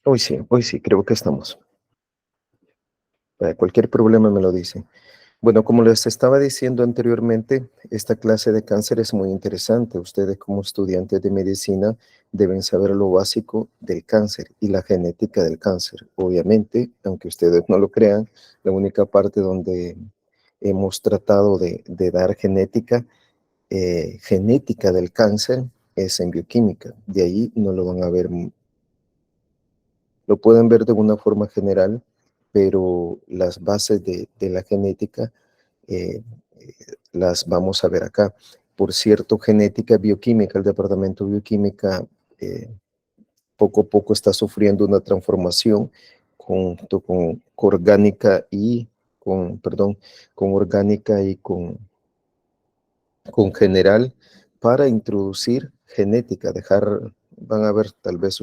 Hoy sí, creo que estamos. Cualquier problema me lo dice. Bueno, como les estaba diciendo anteriormente, esta clase de cáncer es muy interesante. Ustedes como estudiantes de medicina deben saber lo básico del cáncer y la genética del cáncer. Obviamente, aunque ustedes no lo crean, la única parte donde hemos tratado de dar genética del cáncer es en bioquímica. De ahí no lo van a ver, lo pueden ver de una forma general, pero las bases de la genética eh, las vamos a ver acá. Por cierto, genética bioquímica, el departamento de bioquímica eh, poco a poco está sufriendo una transformación junto con orgánica y con orgánica y con general para introducir genética, van a ver tal vez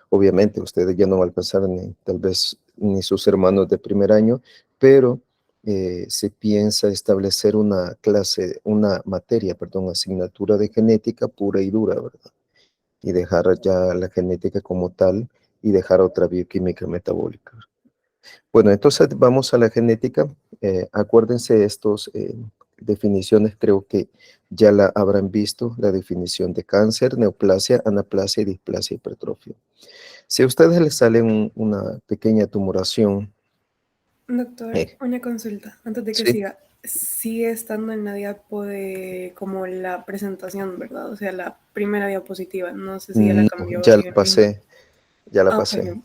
obviamente ustedes ya no van a alcanzar ni tal vez ni sus hermanos de primer año, pero se piensa establecer una clase, una materia, perdón, asignatura de genética pura y dura, ¿verdad? Y dejar ya la genética como tal y dejar otra bioquímica metabólica. Bueno, entonces vamos a la genética. Acuérdense estos definiciones, creo que ya la habrán visto, la definición de cáncer, neoplasia, anaplasia, displasia, hipertrofia. Si a ustedes les sale una pequeña tumoración, Doctor, eh, una consulta antes de que sí, siga. Sigue estando en la diapo de como la presentación, ¿verdad? O sea, la primera diapositiva. No sé si ya la no, cambió o ya la sigue la misma. pasé, ya la Ah, ok, pasé. ok. Sigue.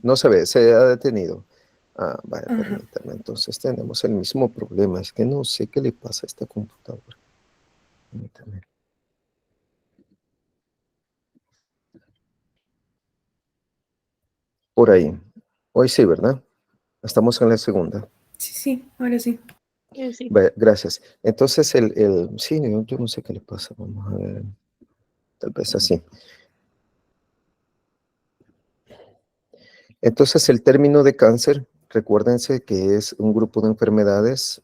No se ve, se ha detenido. Ah, vaya, Ajá. permítame, entonces tenemos el mismo problema, es que no sé qué le pasa a esta computadora. Permítame. Por ahí. Hoy sí, ¿verdad? Estamos en la segunda. Sí, sí, ahora sí. Sí. Vaya, gracias. Entonces, sí, yo no sé qué le pasa. Vamos a ver, tal vez así. Entonces, el término de cáncer, recuérdense que es un grupo de enfermedades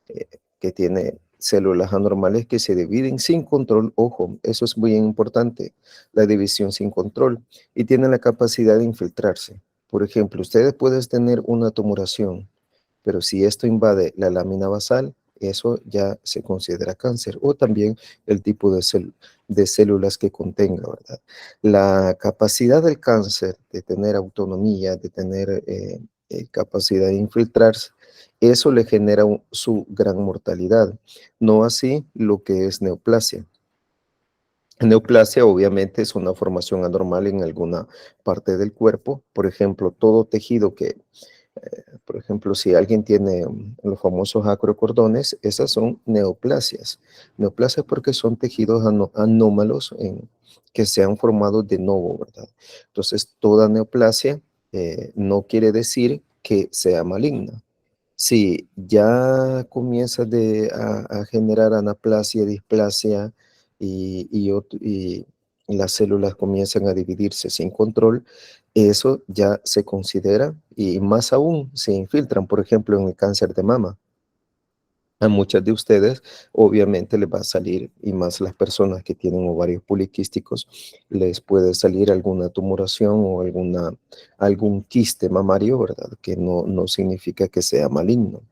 eh, que tiene células anormales que se dividen sin control. Ojo, eso es muy importante, la división sin control. Y tienen la capacidad de infiltrarse. Por ejemplo, ustedes pueden tener una tumoración, pero si esto invade la lámina basal, eso ya se considera cáncer, o también el tipo de células que contenga, ¿verdad? La capacidad del cáncer de tener autonomía, de tener capacidad de infiltrarse, eso le genera su gran mortalidad, no así lo que es neoplasia. Neoplasia obviamente es una formación anormal en alguna parte del cuerpo, por ejemplo, todo tejido por ejemplo, si alguien tiene los famosos acrocordones, esas son neoplasias. Neoplasias porque son tejidos anómalos que se han formado de nuevo, ¿verdad? Entonces, toda neoplasia no quiere decir que sea maligna. Si ya comienza a generar anaplasia, displasia y las células comienzan a dividirse sin control, eso ya se considera, y más aún se infiltran, por ejemplo, en el cáncer de mama. A muchas de ustedes, obviamente, les va a salir, y más las personas que tienen ovarios poliquísticos, les puede salir alguna tumoración o algún quiste mamario, ¿verdad? Que no significa que sea maligno.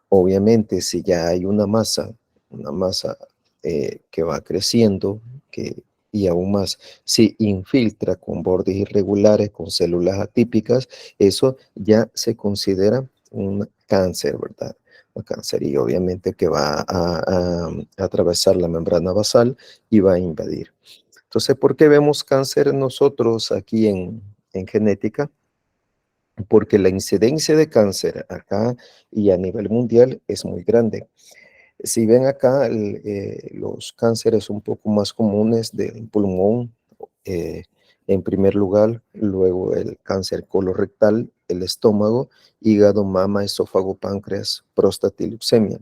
Obviamente, si ya hay una masa que va creciendo, y aún más, si infiltra con bordes irregulares, con células atípicas, eso ya se considera un cáncer, ¿verdad? Un cáncer y obviamente que va a atravesar la membrana basal y va a invadir. Entonces, ¿por qué vemos cáncer nosotros aquí en genética? Porque la incidencia de cáncer acá y a nivel mundial es muy grande. Si ven acá, los cánceres un poco más comunes del pulmón, eh, en primer lugar, luego el cáncer colorectal, el estómago, hígado, mama, esófago, páncreas, próstata y leucemia.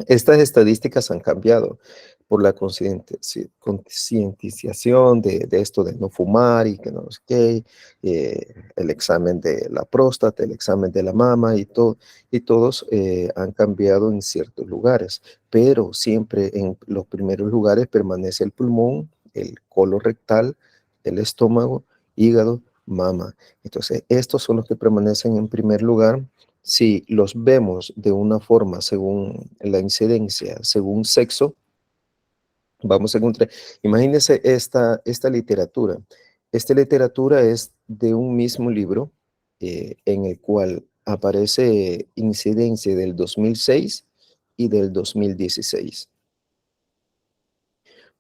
Estas estadísticas han cambiado por la concientización de esto de no fumar y que no sé qué, el examen de la próstata, el examen de la mama y todos han cambiado en ciertos lugares, pero siempre en los primeros lugares permanece el pulmón, el colo rectal, el estómago hígado, mama. Entonces, estos son los que permanecen en primer lugar. Si los vemos de una forma según la incidencia, según sexo, vamos a encontrar, imagínense esta literatura. Esta literatura es de un mismo libro en el cual aparece incidencia del 2006 y del 2016.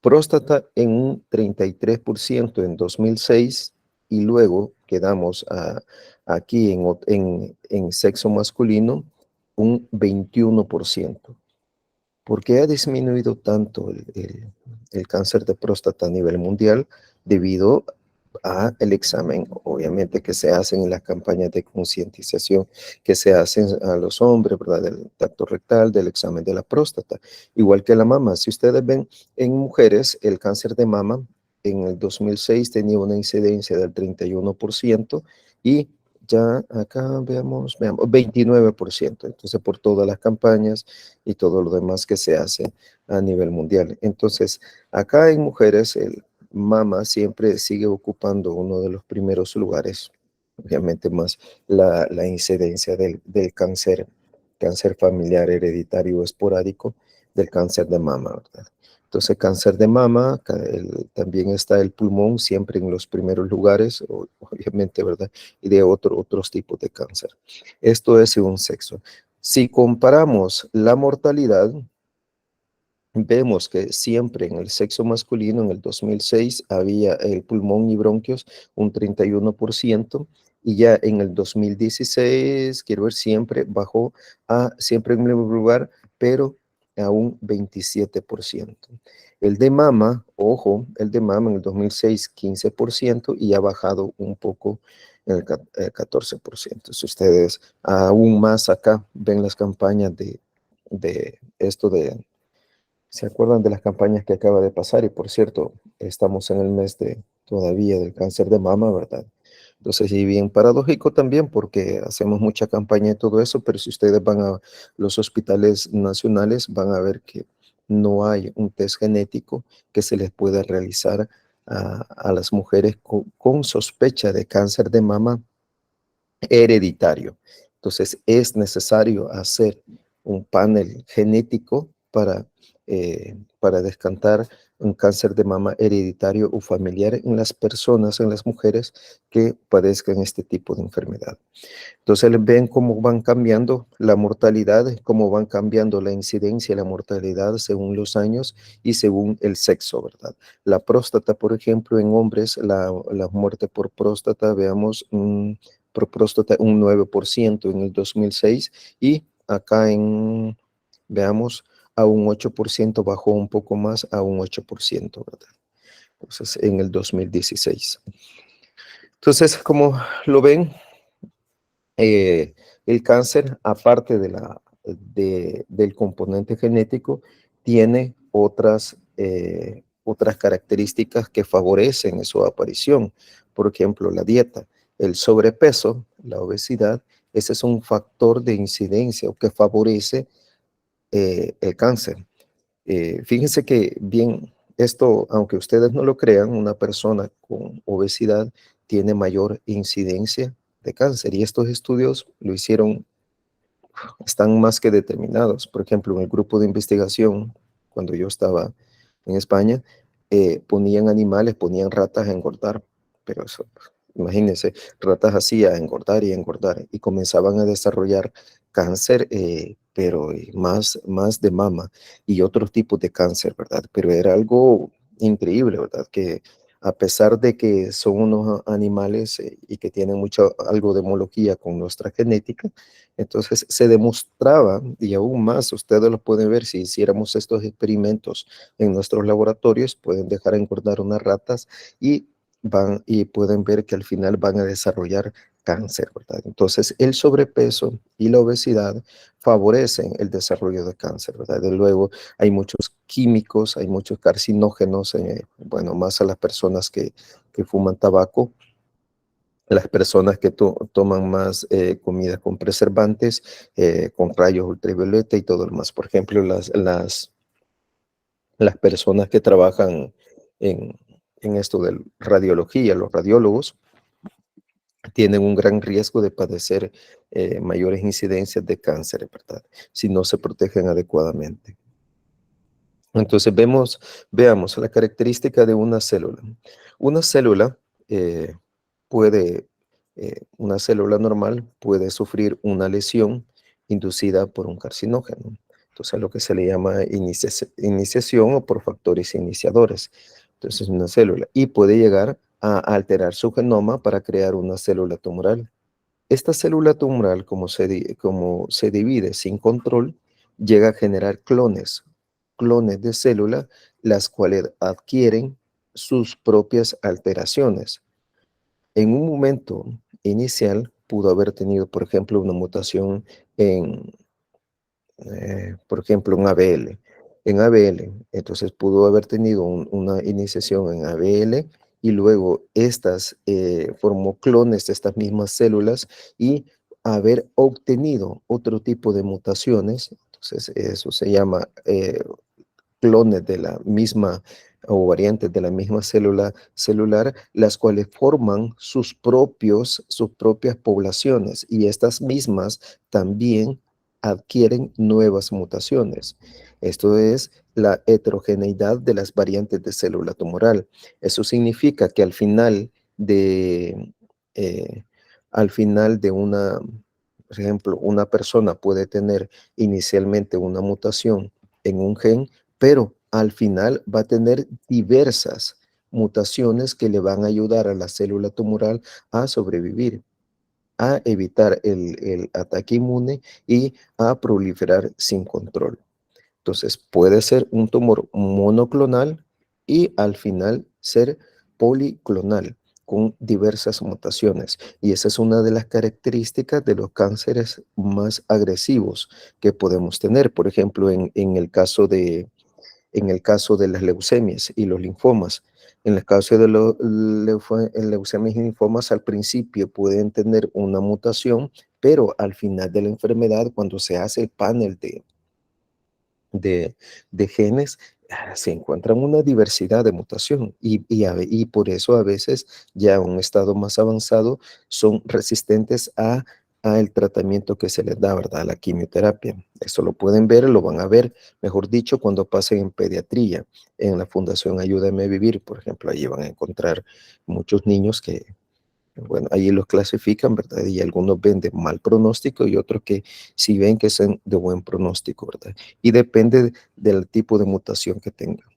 Próstata en un 33% en 2006 y luego quedamos aquí en sexo masculino un 21%. ¿Por qué ha disminuido tanto el cáncer de próstata a nivel mundial? Debido al examen, obviamente, que se hacen en las campañas de concientización que se hacen a los hombres, ¿verdad? Del tacto rectal, del examen de la próstata, igual que la mama. Si ustedes ven en mujeres, el cáncer de mama en el 2006 tenía una incidencia del 31% y ya acá veamos, 29%. Entonces, por todas las campañas y todo lo demás que se hace a nivel mundial. Entonces, acá en mujeres, el mama siempre sigue ocupando uno de los primeros lugares, obviamente más la incidencia del cáncer familiar hereditario esporádico del cáncer de mama, ¿verdad? Entonces, cáncer de mama, también está el pulmón siempre en los primeros lugares, obviamente, ¿verdad? Y de otros tipos de cáncer. Esto es según sexo. Si comparamos la mortalidad, vemos que siempre en el sexo masculino, en el 2006, había el pulmón y bronquios un 31%, y ya en el 2016, quiero ver, siempre bajó siempre en primer lugar, pero a un 27%. El de mama, ojo, el de mama en el 2006, 15%, y ha bajado un poco en el 14%. Si ustedes aún más acá ven las campañas de esto ¿se acuerdan de las campañas que acaba de pasar? Y por cierto, estamos en el mes todavía del cáncer de mama, ¿verdad? Entonces, y bien paradójico también porque hacemos mucha campaña y todo eso, pero si ustedes van a los hospitales nacionales, van a ver que no hay un test genético que se les pueda realizar a las mujeres con sospecha de cáncer de mama hereditario. Entonces, es necesario hacer un panel genético para descartar un cáncer de mama hereditario o familiar en las personas, en las mujeres que padezcan este tipo de enfermedad. Entonces, ven cómo van cambiando la mortalidad, cómo van cambiando la incidencia y la mortalidad según los años y según el sexo, ¿verdad? La próstata, por ejemplo, en hombres, la muerte por próstata, veamos, por próstata un 9% en el 2006 y acá veamos, a un 8%, bajó un poco más a un 8%, ¿verdad? Entonces, en el 2016. Entonces, como lo ven, eh, el cáncer, aparte del componente genético, tiene otras características que favorecen su aparición. Por ejemplo, la dieta, el sobrepeso, la obesidad, ese es un factor de incidencia o que favorece el cáncer. Fíjense que bien, esto, aunque ustedes no lo crean, una persona con obesidad tiene mayor incidencia de cáncer y estos estudios lo hicieron, están más que determinados. Por ejemplo, en el grupo de investigación, cuando yo estaba en España, ponían animales, ponían ratas a engordar, pero eso, imagínense, ratas así a engordar y engordar y comenzaban a desarrollar cáncer, pero más de mama y otros tipos de cáncer, ¿verdad? Pero era algo increíble, ¿verdad? Que a pesar de que son unos animales y que tienen algo de homología con nuestra genética, entonces se demostraba, y aún más, ustedes lo pueden ver si hiciéramos estos experimentos en nuestros laboratorios, pueden dejar engordar unas ratas y pueden ver que al final van a desarrollar cáncer, ¿verdad? Entonces el sobrepeso y la obesidad favorecen el desarrollo de cáncer, ¿verdad? De luego hay muchos químicos, hay muchos carcinógenos, bueno, más a las personas que fuman tabaco, las personas que toman más comida con preservantes, con rayos ultravioleta y todo lo más. Por ejemplo, las personas que trabajan en, en esto de radiología, los radiólogos tienen un gran riesgo de padecer mayores incidencias de cáncer, ¿verdad? Si no se protegen adecuadamente. Entonces veamos la característica de una célula. Una célula puede, una célula normal puede sufrir una lesión inducida por un carcinógeno. Entonces, lo que se le llama iniciación o por factores iniciadores. Entonces, una célula y puede llegar a alterar su genoma para crear una célula tumoral. Esta célula tumoral, como se divide sin control, llega a generar clones de célula, las cuales adquieren sus propias alteraciones. En un momento inicial pudo haber tenido, por ejemplo, una mutación en, por ejemplo, en ABL. En ABL, entonces pudo haber tenido una iniciación en ABL y luego estas formó clones de estas mismas células y haber obtenido otro tipo de mutaciones. Entonces, eso se llama clones de la misma o variantes de la misma célula celular, las cuales forman sus propias poblaciones y estas mismas también adquieren nuevas mutaciones. Esto es la heterogeneidad de las variantes de célula tumoral. Eso significa que eh, al final de una, por ejemplo, una persona puede tener inicialmente una mutación en un gen, pero al final va a tener diversas mutaciones que le van a ayudar a la célula tumoral a sobrevivir, a evitar el ataque inmune y a proliferar sin control. Entonces puede ser un tumor monoclonal y al final ser policlonal con diversas mutaciones. Y esa es una de las características de los cánceres más agresivos que podemos tener. Por ejemplo, en el caso de las leucemias y los linfomas. En el caso de los leucemias y linfomas, al principio pueden tener una mutación, pero al final de la enfermedad, cuando se hace el panel de, de genes, se encuentran una diversidad de mutación y por eso a veces ya a un estado más avanzado son resistentes a el tratamiento que se les da, ¿verdad? A la quimioterapia. Eso lo pueden ver, lo van a ver, mejor dicho, cuando pasen en pediatría, en la Fundación Ayúdame a Vivir, por ejemplo, allí van a encontrar muchos niños que, bueno, ahí los clasifican, ¿verdad? Y algunos ven de mal pronóstico y otros que sí ven que son de buen pronóstico, ¿verdad? Y depende del tipo de mutación que tengan.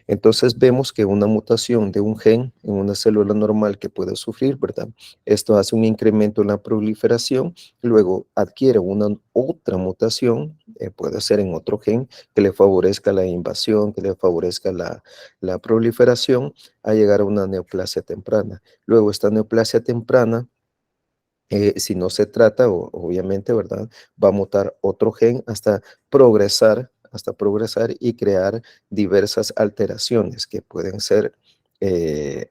Entonces vemos que una mutación de un gen en una célula normal que puede sufrir, ¿verdad? Esto hace un incremento en la proliferación, luego adquiere una otra mutación, puede ser en otro gen, que le favorezca la invasión, que le favorezca la proliferación, a llegar a una neoplasia temprana. Luego esta neoplasia temprana si no se trata, obviamente, ¿verdad? Va a mutar otro gen hasta progresar y crear diversas alteraciones que pueden ser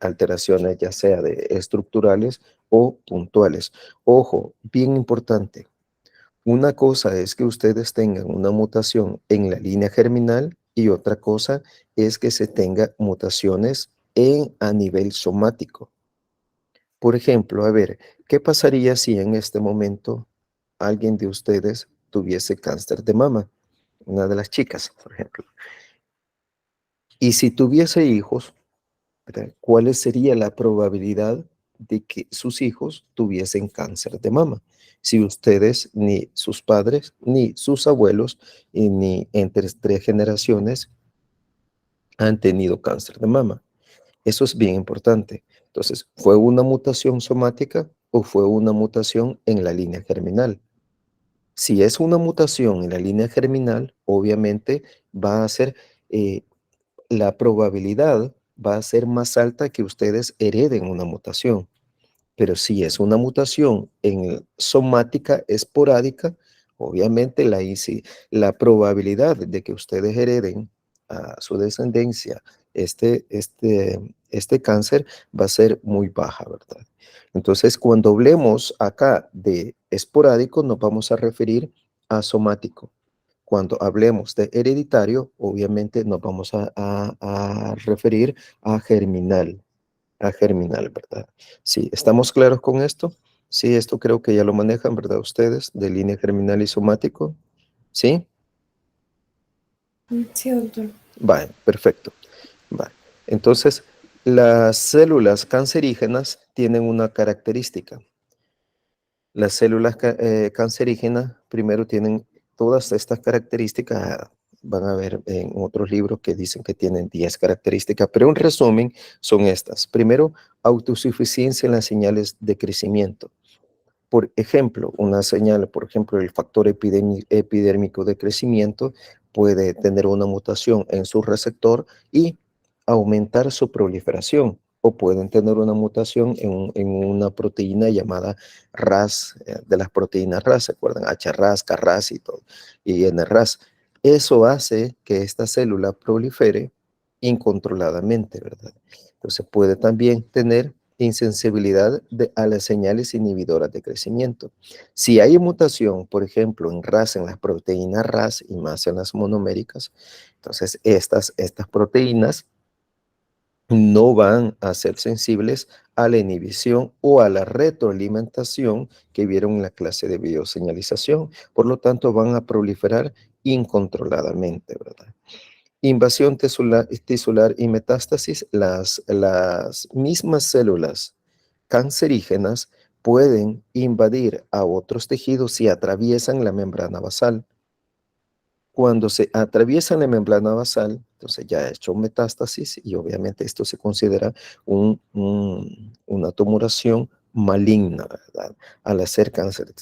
alteraciones ya sea de estructurales o puntuales. Ojo, bien importante. Una cosa es que ustedes tengan una mutación en la línea germinal y otra cosa es que se tenga mutaciones a nivel somático. Por ejemplo, a ver, ¿qué pasaría si en este momento alguien de ustedes tuviese cáncer de mama? Una de las chicas, por ejemplo. Y si tuviese hijos, ¿verdad? ¿Cuál sería la probabilidad de que sus hijos tuviesen cáncer de mama? Si ustedes, ni sus padres, ni sus abuelos, y ni entre tres generaciones han tenido cáncer de mama. Eso es bien importante. Entonces, ¿fue una mutación somática o fue una mutación en la línea germinal? Si es una mutación en la línea germinal, obviamente va a ser, eh, la probabilidad va a ser más alta que ustedes hereden una mutación. Pero si es una mutación en somática esporádica, obviamente la probabilidad de que ustedes hereden a su descendencia este cáncer va a ser muy baja, ¿verdad? Entonces, cuando hablemos acá de esporádico, nos vamos a referir a somático. Cuando hablemos de hereditario, obviamente nos vamos a referir a germinal, ¿verdad? Sí, ¿estamos claros con esto? Sí, esto creo que ya lo manejan, ¿verdad? Ustedes, de línea germinal y somático. ¿Sí? Sí, doctor. Vale, perfecto. Vale. Entonces, las células cancerígenas tienen una característica. Las células cancerígenas primero tienen todas estas características. Van a ver en otros libros que dicen que tienen 10 características, pero en resumen son estas. Primero, autosuficiencia en las señales de crecimiento. Por ejemplo, una señal, por ejemplo, el factor epidérmico de crecimiento puede tener una mutación en su receptor y aumentar su proliferación, o pueden tener una mutación en una proteína llamada RAS, de las proteínas RAS, ¿se acuerdan? HRAS, KRAS y todo, y NRAS. Eso hace que esta célula prolifere incontroladamente, ¿verdad? Entonces puede también tener insensibilidad a las señales inhibidoras de crecimiento. Si hay mutación, por ejemplo, en RAS, en las proteínas RAS y más en las monoméricas, entonces estas proteínas no van a ser sensibles a la inhibición o a la retroalimentación que vieron en la clase de bioseñalización. Por lo tanto, van a proliferar incontroladamente, ¿verdad? Invasión tisular y metástasis, las mismas células cancerígenas pueden invadir a otros tejidos y atraviesan la membrana basal. Cuando se atraviesan la membrana basal, entonces ya ha hecho metástasis y obviamente esto se considera una tumoración maligna, ¿verdad? Al hacer cáncer,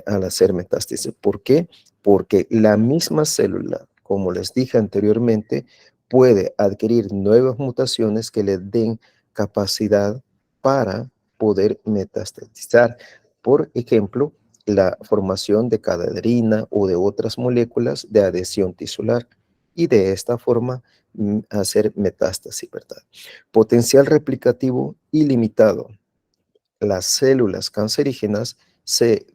al hacer metástasis. ¿Por qué? Porque la misma célula, como les dije anteriormente, puede adquirir nuevas mutaciones que le den capacidad para poder metastatizar. Por ejemplo, la formación de cadadrina o de otras moléculas de adhesión tisular y de esta forma hacer metástasis, ¿verdad? Potencial replicativo ilimitado. Las células cancerígenas se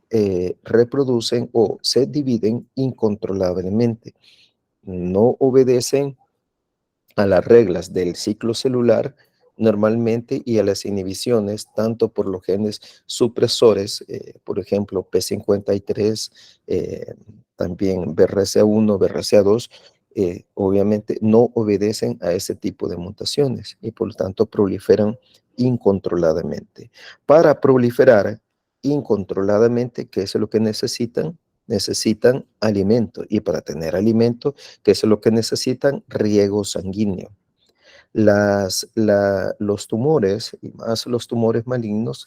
reproducen o se dividen incontrolablemente. No obedecen a las reglas del ciclo celular normalmente y a las inhibiciones, tanto por los genes supresores, por ejemplo, P53, también BRCA1, BRCA2, obviamente no obedecen a ese tipo de mutaciones y por lo tanto proliferan incontroladamente. Para proliferar incontroladamente, ¿qué es lo que necesitan? Necesitan alimento y para tener alimento, ¿qué es lo que necesitan? Riego sanguíneo. Los tumores, y más los tumores malignos,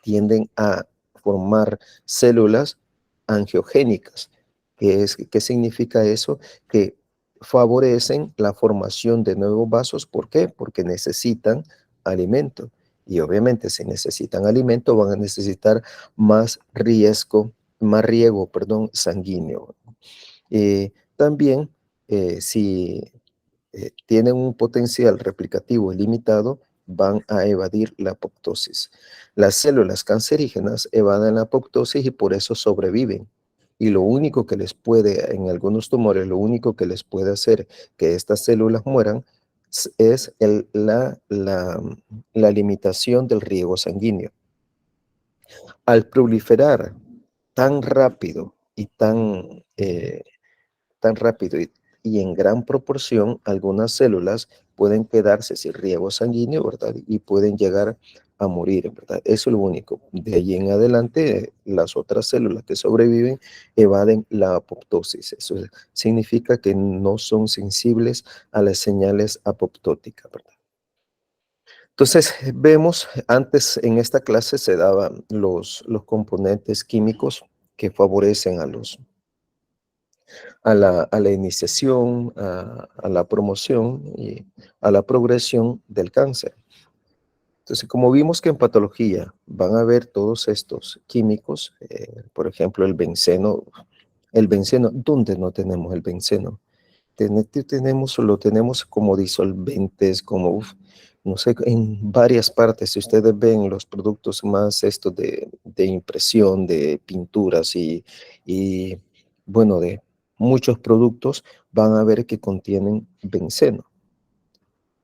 tienden a formar células angiogénicas. ¿Qué significa eso? Que favorecen la formación de nuevos vasos. ¿Por qué? Porque necesitan alimento. Y obviamente si necesitan alimento van a necesitar más riego, perdón, sanguíneo. También, si tienen un potencial replicativo ilimitado, van a evadir la apoptosis. Las células cancerígenas evaden la apoptosis y por eso sobreviven. Y lo único que les puede, en algunos tumores, lo único que les puede hacer que estas células mueran es la limitación del riego sanguíneo. Al proliferar tan rápido y tan rápido y en gran proporción, algunas células pueden quedarse sin riego sanguíneo, ¿verdad? Y pueden llegar a morir, ¿verdad? Eso es lo único. De allí en adelante, las otras células que sobreviven evaden la apoptosis. Eso significa que no son sensibles a las señales apoptóticas, ¿verdad? Entonces, vemos, antes en esta clase se daban los componentes químicos que favorecen a la iniciación, a la promoción y a la progresión del cáncer. Entonces, como vimos que en patología van a haber todos estos químicos, por ejemplo, el benceno, ¿dónde no tenemos el benceno? Lo tenemos como disolventes, como, no sé, en varias partes. Si ustedes ven los productos más estos de impresión, de pinturas y bueno, muchos productos van a ver que contienen benceno.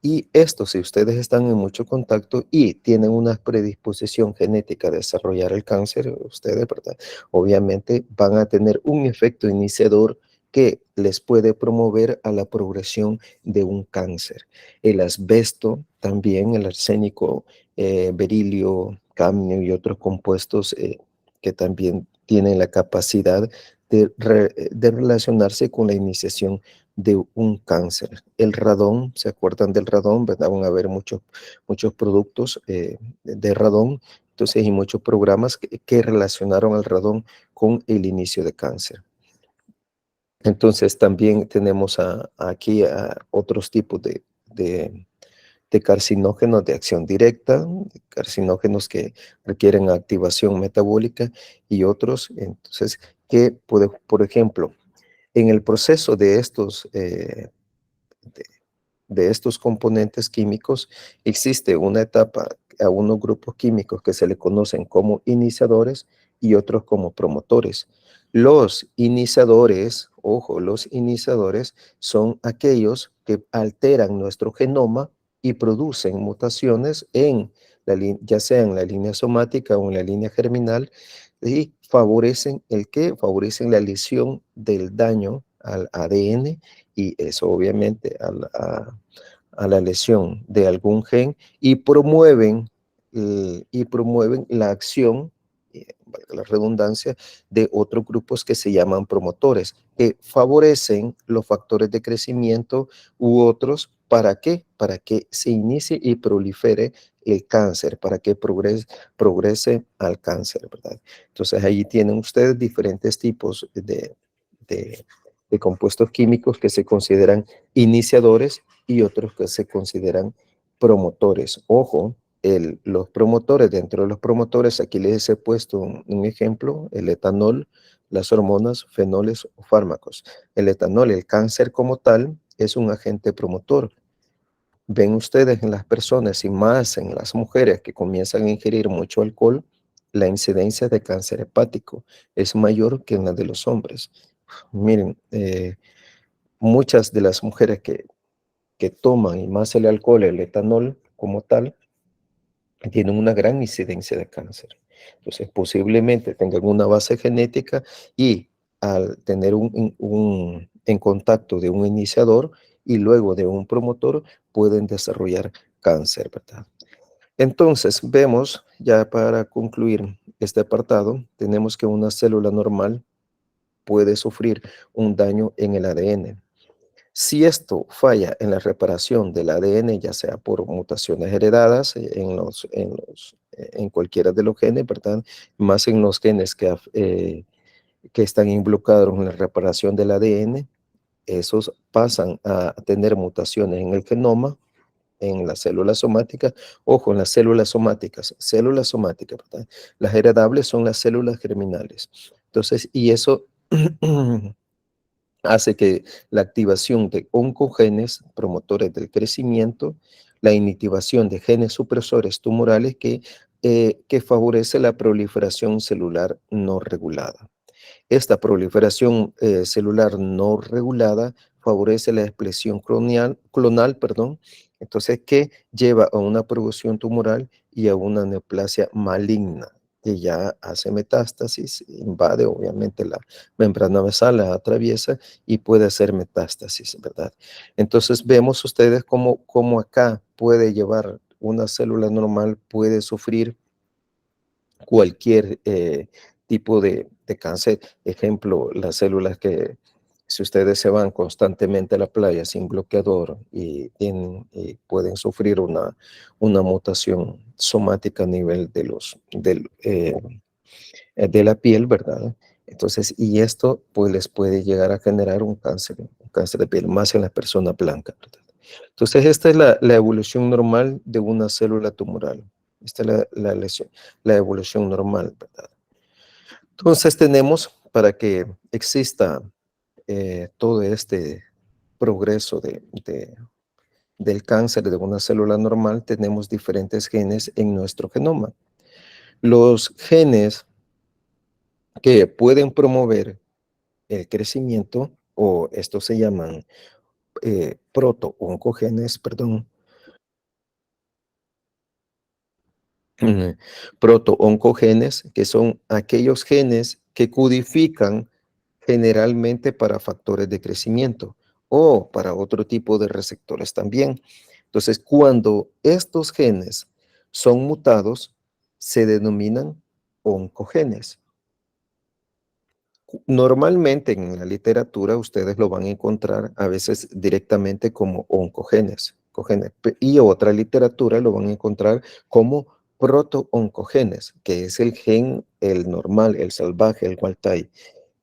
Y esto, si ustedes están en mucho contacto y tienen una predisposición genética a desarrollar el cáncer, ustedes, ¿verdad? Obviamente van a tener un efecto iniciador que les puede promover a la progresión de un cáncer. El asbesto, también el arsénico, berilio, cadmio y otros compuestos que también tienen la capacidad de relacionarse con la iniciación de un cáncer. El radón, ¿se acuerdan del radón? ¿Verdad? Van a haber muchos productos de radón, entonces, y muchos programas que relacionaron al radón con el inicio de cáncer. Entonces, también tenemos aquí a otros tipos de carcinógenos de acción directa, carcinógenos que requieren activación metabólica y otros, entonces, que puede, por ejemplo, en el proceso de de estos componentes químicos, existe una etapa a unos grupos químicos que se le conocen como iniciadores y otros como promotores. Los iniciadores, ojo, los iniciadores son aquellos que alteran nuestro genoma y producen mutaciones en ya sea en la línea somática o en la línea germinal y favorecen el que favorecen la lesión del daño al ADN y eso obviamente a la lesión de algún gen y promueven la acción, valga la redundancia, de otros grupos que se llaman promotores, que favorecen los factores de crecimiento u otros. ¿Para qué? Para que se inicie y prolifere el cáncer, para que progrese al cáncer, ¿verdad? Entonces ahí tienen ustedes diferentes tipos de de compuestos químicos que se consideran iniciadores y otros que se consideran promotores. Ojo, los promotores, dentro de los promotores, aquí les he puesto un ejemplo, el etanol, las hormonas, fenoles o fármacos. El etanol, el cáncer como tal, es un agente promotor. Ven ustedes en las personas y más en las mujeres que comienzan a ingerir mucho alcohol, la incidencia de cáncer hepático es mayor que en la de los hombres. Miren, muchas de las mujeres que toman y más el alcohol, el etanol como tal, tienen una gran incidencia de cáncer. Entonces, posiblemente tengan una base genética y al tener en contacto de un iniciador y luego de un promotor, pueden desarrollar cáncer, ¿verdad? Entonces, vemos, ya para concluir este apartado, tenemos que una célula normal puede sufrir un daño en el ADN. Si esto falla en la reparación del ADN, ya sea por mutaciones heredadas en cualquiera de los genes, ¿verdad? Más en los genes que están involucrados en la reparación del ADN, esos pasan a tener mutaciones en el genoma, en las células somáticas. Ojo, en las células somáticas, ¿verdad? Las heredables son las células germinales. Entonces, y eso hace que la activación de oncogenes, promotores del crecimiento, la inactivación de genes supresores tumorales que favorece la proliferación celular no regulada. Esta proliferación celular no regulada favorece la expresión clonal, perdón, entonces que lleva a una progresión tumoral y a una neoplasia maligna que ya hace metástasis, invade obviamente la membrana basal, la atraviesa y puede hacer metástasis, ¿verdad? Entonces vemos ustedes cómo acá puede llevar una célula normal, puede sufrir cualquier tipo de cáncer. Ejemplo, las células que si ustedes se van constantemente a la playa sin bloqueador y pueden sufrir una mutación somática a nivel de la piel, ¿verdad? Entonces, y esto pues les puede llegar a generar un cáncer de piel, más en las personas blancas, ¿verdad? Entonces, esta es la evolución normal de una célula tumoral. Esta es la evolución normal, ¿verdad? Entonces, tenemos para que exista todo este progreso del cáncer de una célula normal, tenemos diferentes genes en nuestro genoma. Los genes que pueden promover el crecimiento o estos se llaman proto-oncogenes, perdón, mm, proto-oncogenes, que son aquellos genes que codifican generalmente para factores de crecimiento o para otro tipo de receptores también. Entonces, cuando estos genes son mutados, se denominan oncogenes. Normalmente en la literatura ustedes lo van a encontrar a veces directamente como oncogenes, y otra literatura lo van a encontrar como proto-oncogenes, que es el gen, el normal, el salvaje, el wild type,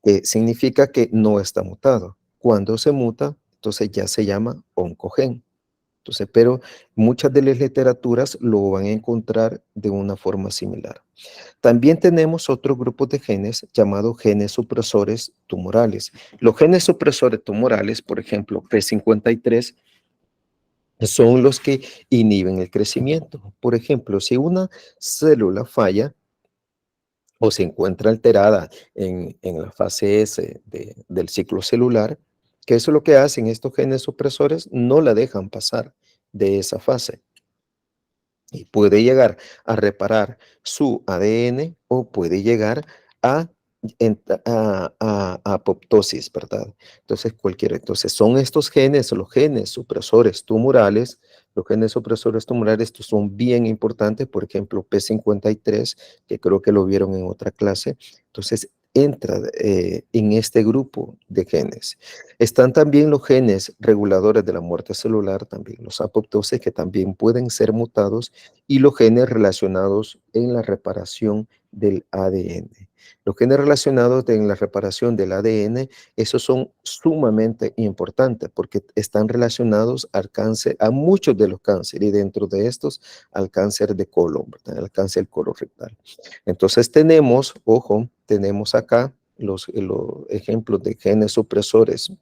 que significa que no está mutado. Cuando se muta, entonces ya se llama oncogen. Entonces, pero muchas de las literaturas lo van a encontrar de una forma similar. También tenemos otro grupo de genes llamados genes supresores tumorales. Los genes supresores tumorales, por ejemplo, P53, son los que inhiben el crecimiento. Por ejemplo, si una célula falla o se encuentra alterada en la fase S del ciclo celular, que eso es lo que hacen estos genes supresores, no la dejan pasar de esa fase y puede llegar a reparar su ADN o puede llegar a, a apoptosis, ¿verdad? Entonces, entonces son estos genes, los genes supresores tumorales, los genes supresores tumorales, estos son bien importantes, por ejemplo, P53, que creo que lo vieron en otra clase, entonces entra en este grupo de genes. Están también los genes reguladores de la muerte celular, también los apoptosis, que también pueden ser mutados, y los genes relacionados en la reparación del ADN. Los genes relacionados en la reparación del ADN, esos son sumamente importantes porque están relacionados al cáncer, a muchos de los cánceres, y dentro de estos al cáncer de colon, ¿verdad? El cáncer colorectal. Entonces tenemos, ojo, tenemos acá los ejemplos de genes supresores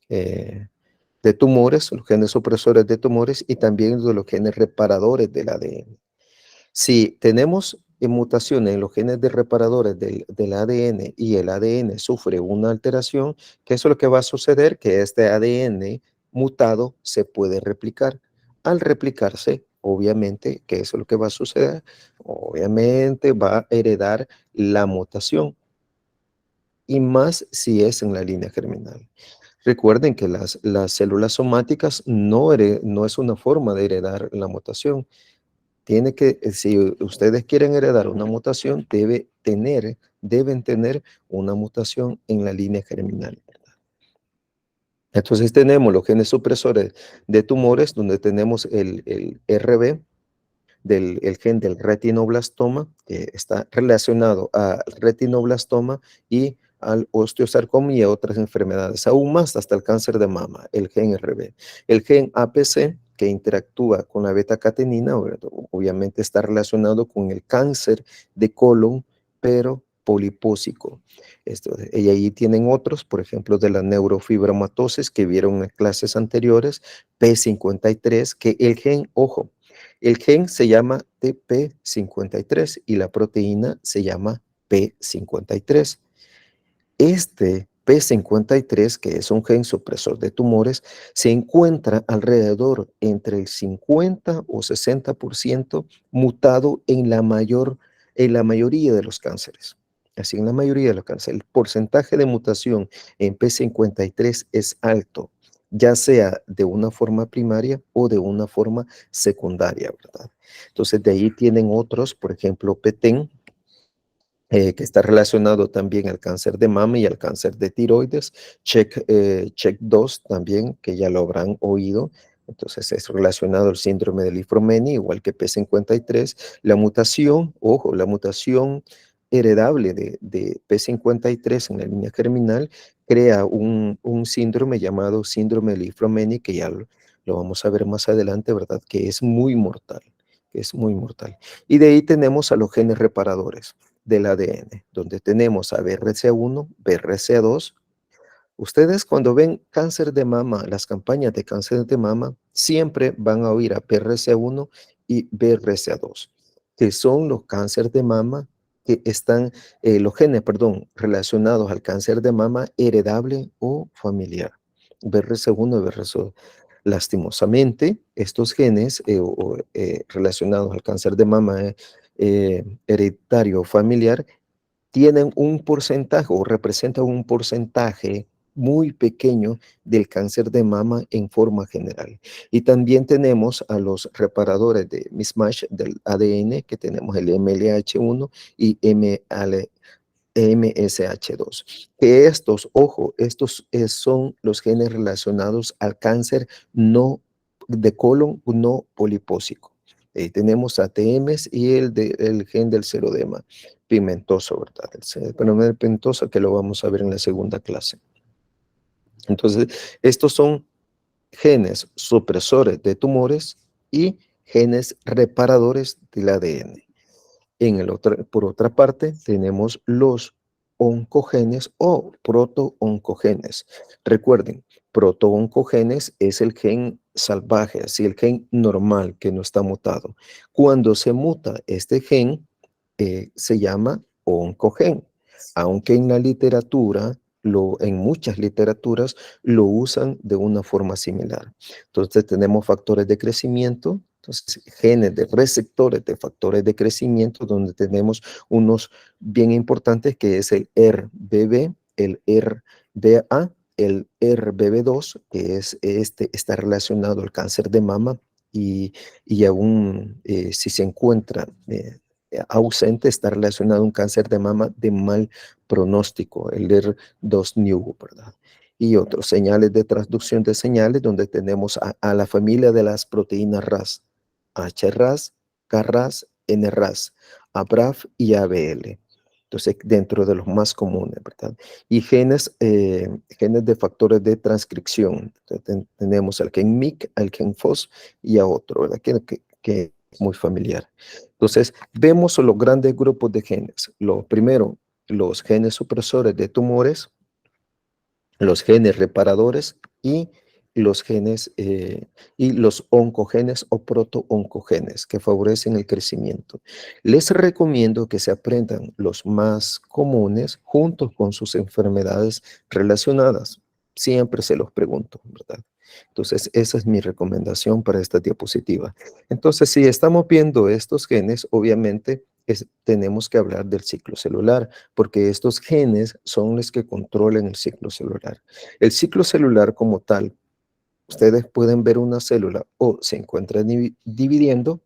de tumores, los genes supresores de tumores y también de los genes reparadores del ADN. Si tenemos mutaciones en los genes de reparadores del ADN y el ADN sufre una alteración, ¿qué es lo que va a suceder? Que este ADN mutado se puede replicar. Al replicarse, obviamente, ¿qué es lo que va a suceder? Obviamente va a heredar la mutación y más si es en la línea germinal. Recuerden que las células somáticas no es una forma de heredar la mutación. Tiene que, si ustedes quieren heredar una mutación, deben tener una mutación en la línea germinal. Entonces tenemos los genes supresores de tumores, donde tenemos el RB, el gen del retinoblastoma, que está relacionado al retinoblastoma y al osteosarcoma y a otras enfermedades, aún más hasta el cáncer de mama, el gen RB. El gen APC, que interactúa con la beta-catenina, obviamente está relacionado con el cáncer de colon, pero polipósico. Y ahí tienen otros, por ejemplo, de la neurofibromatosis que vieron en clases anteriores, P53, que el gen, ojo, el gen se llama TP53 y la proteína se llama P53. Este P53, que es un gen supresor de tumores, se encuentra alrededor entre el 50 o 60% mutado en la mayoría de los cánceres. Así, en la mayoría de los cánceres, el porcentaje de mutación en P53 es alto, ya sea de una forma primaria o de una forma secundaria, ¿verdad? Entonces, de ahí tienen otros, por ejemplo, PTEN, que está relacionado también al cáncer de mama y al cáncer de tiroides, CHEK2 también, que ya lo habrán oído. Entonces es relacionado al síndrome de Li-Fraumeni, igual que P53. La mutación, ojo, la mutación heredable de P53 en la línea germinal crea un síndrome llamado síndrome de Li-Fraumeni, que ya lo vamos a ver más adelante, ¿verdad? Que es muy mortal, que es muy mortal. Y de ahí tenemos a los genes reparadores del ADN, donde tenemos a BRCA1, BRCA2. Ustedes cuando ven cáncer de mama, las campañas de cáncer de mama, siempre van a oír a BRCA1 y BRCA2, que son los cánceres de mama que están, los genes, perdón, relacionados al cáncer de mama heredable o familiar. BRCA1 y BRCA2. Lastimosamente, estos genes relacionados al cáncer de mama hereditario o familiar tienen un porcentaje o representan un porcentaje muy pequeño del cáncer de mama en forma general. Y también tenemos a los reparadores de mismatch del ADN, que tenemos el MLH1 y MSH2. Que estos, ojo, estos son los genes relacionados al cáncer no de colon no polipósico. Tenemos ATMs y el gen del serodema pigmentoso, ¿verdad? El serodema pigmentoso, que lo vamos a ver en la segunda clase. Entonces, estos son genes supresores de tumores y genes reparadores del ADN. Por otra parte, tenemos los oncogenes o protooncogenes. Recuerden, protooncogenes es el gen salvaje, así el gen normal que no está mutado. Cuando se muta este gen, se llama oncogen, aunque en la literatura, en muchas literaturas, lo usan de una forma similar. Entonces tenemos factores de crecimiento, entonces genes de receptores de factores de crecimiento, donde tenemos unos bien importantes que es el RBB, el RBA, el RBB2, que es está relacionado al cáncer de mama y aún si se encuentra ausente, está relacionado a un cáncer de mama de mal pronóstico, el ER2-NEW, ¿verdad? Y otros señales de transducción de señales, donde tenemos a la familia de las proteínas RAS, HRAS, KRAS, NRAS, ABRAF y ABL. Entonces, dentro de los más comunes, ¿verdad? Y genes de factores de transcripción. Tenemos al gen MYC, al gen FOS y a otro, ¿verdad? Que es muy familiar. Entonces, vemos los grandes grupos de genes. Lo primero, los genes supresores de tumores, los genes reparadores y los genes y los oncogenes o protooncogenes que favorecen el crecimiento. Les recomiendo que se aprendan los más comunes juntos con sus enfermedades relacionadas. Siempre se los pregunto, ¿verdad? Entonces, esa es mi recomendación para esta diapositiva. Entonces, si estamos viendo estos genes, obviamente tenemos que hablar del ciclo celular, porque estos genes son los que controlan el ciclo celular. El ciclo celular como tal, ustedes pueden ver una célula o se encuentra dividiendo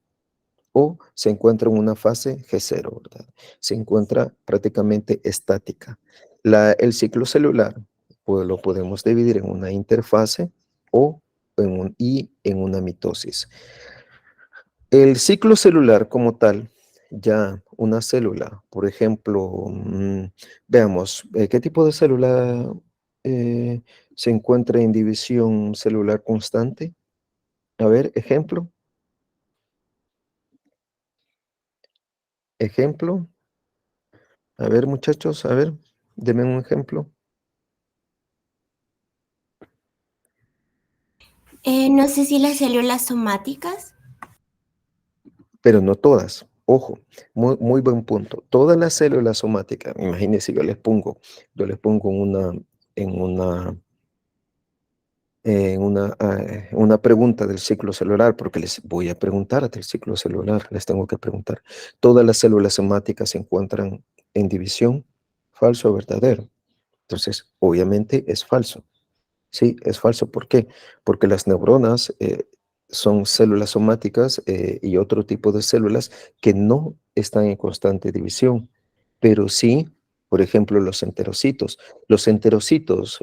o se encuentra en una fase G0, ¿verdad? Se encuentra prácticamente estática. El ciclo celular pues, lo podemos dividir en una interfase o en una mitosis. El ciclo celular como tal, ya una célula, por ejemplo, veamos, ¿qué tipo de célula se encuentra en división celular constante? A ver, ejemplo. Ejemplo. A ver, muchachos, a ver, denme un ejemplo. No sé si las células somáticas. Pero no todas. Ojo, muy buen punto. Todas las células somáticas, imagínense, yo les pongo una pregunta del ciclo celular, porque les voy a preguntar del ciclo celular, les tengo que preguntar. ¿Todas las células somáticas se encuentran en división? ¿Falso o verdadero? Entonces, obviamente es falso. Sí, es falso. ¿Por qué? Porque las neuronas son células somáticas y otro tipo de células que no están en constante división, pero sí, por ejemplo, los enterocitos. Los enterocitos,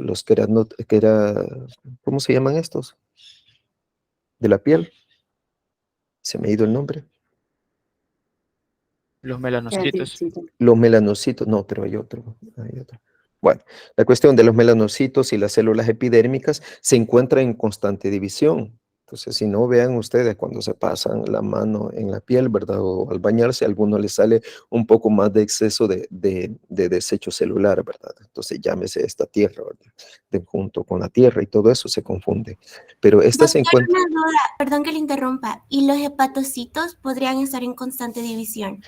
¿cómo se llaman estos? De la piel. Se me ha ido el nombre. Los melanocitos. Los melanocitos, no, pero hay otro. Bueno, la cuestión de los melanocitos y las células epidérmicas se encuentra en constante división. Entonces, si no, vean ustedes cuando se pasan la mano en la piel, ¿verdad? O al bañarse, a alguno les sale un poco más de exceso de desecho celular, ¿verdad? Entonces, llámese esta tierra, ¿verdad? Junto con la tierra y todo eso se confunde. Pero esta se encuentra... Una duda, perdón que le interrumpa. ¿Y los hepatocitos podrían estar en constante división?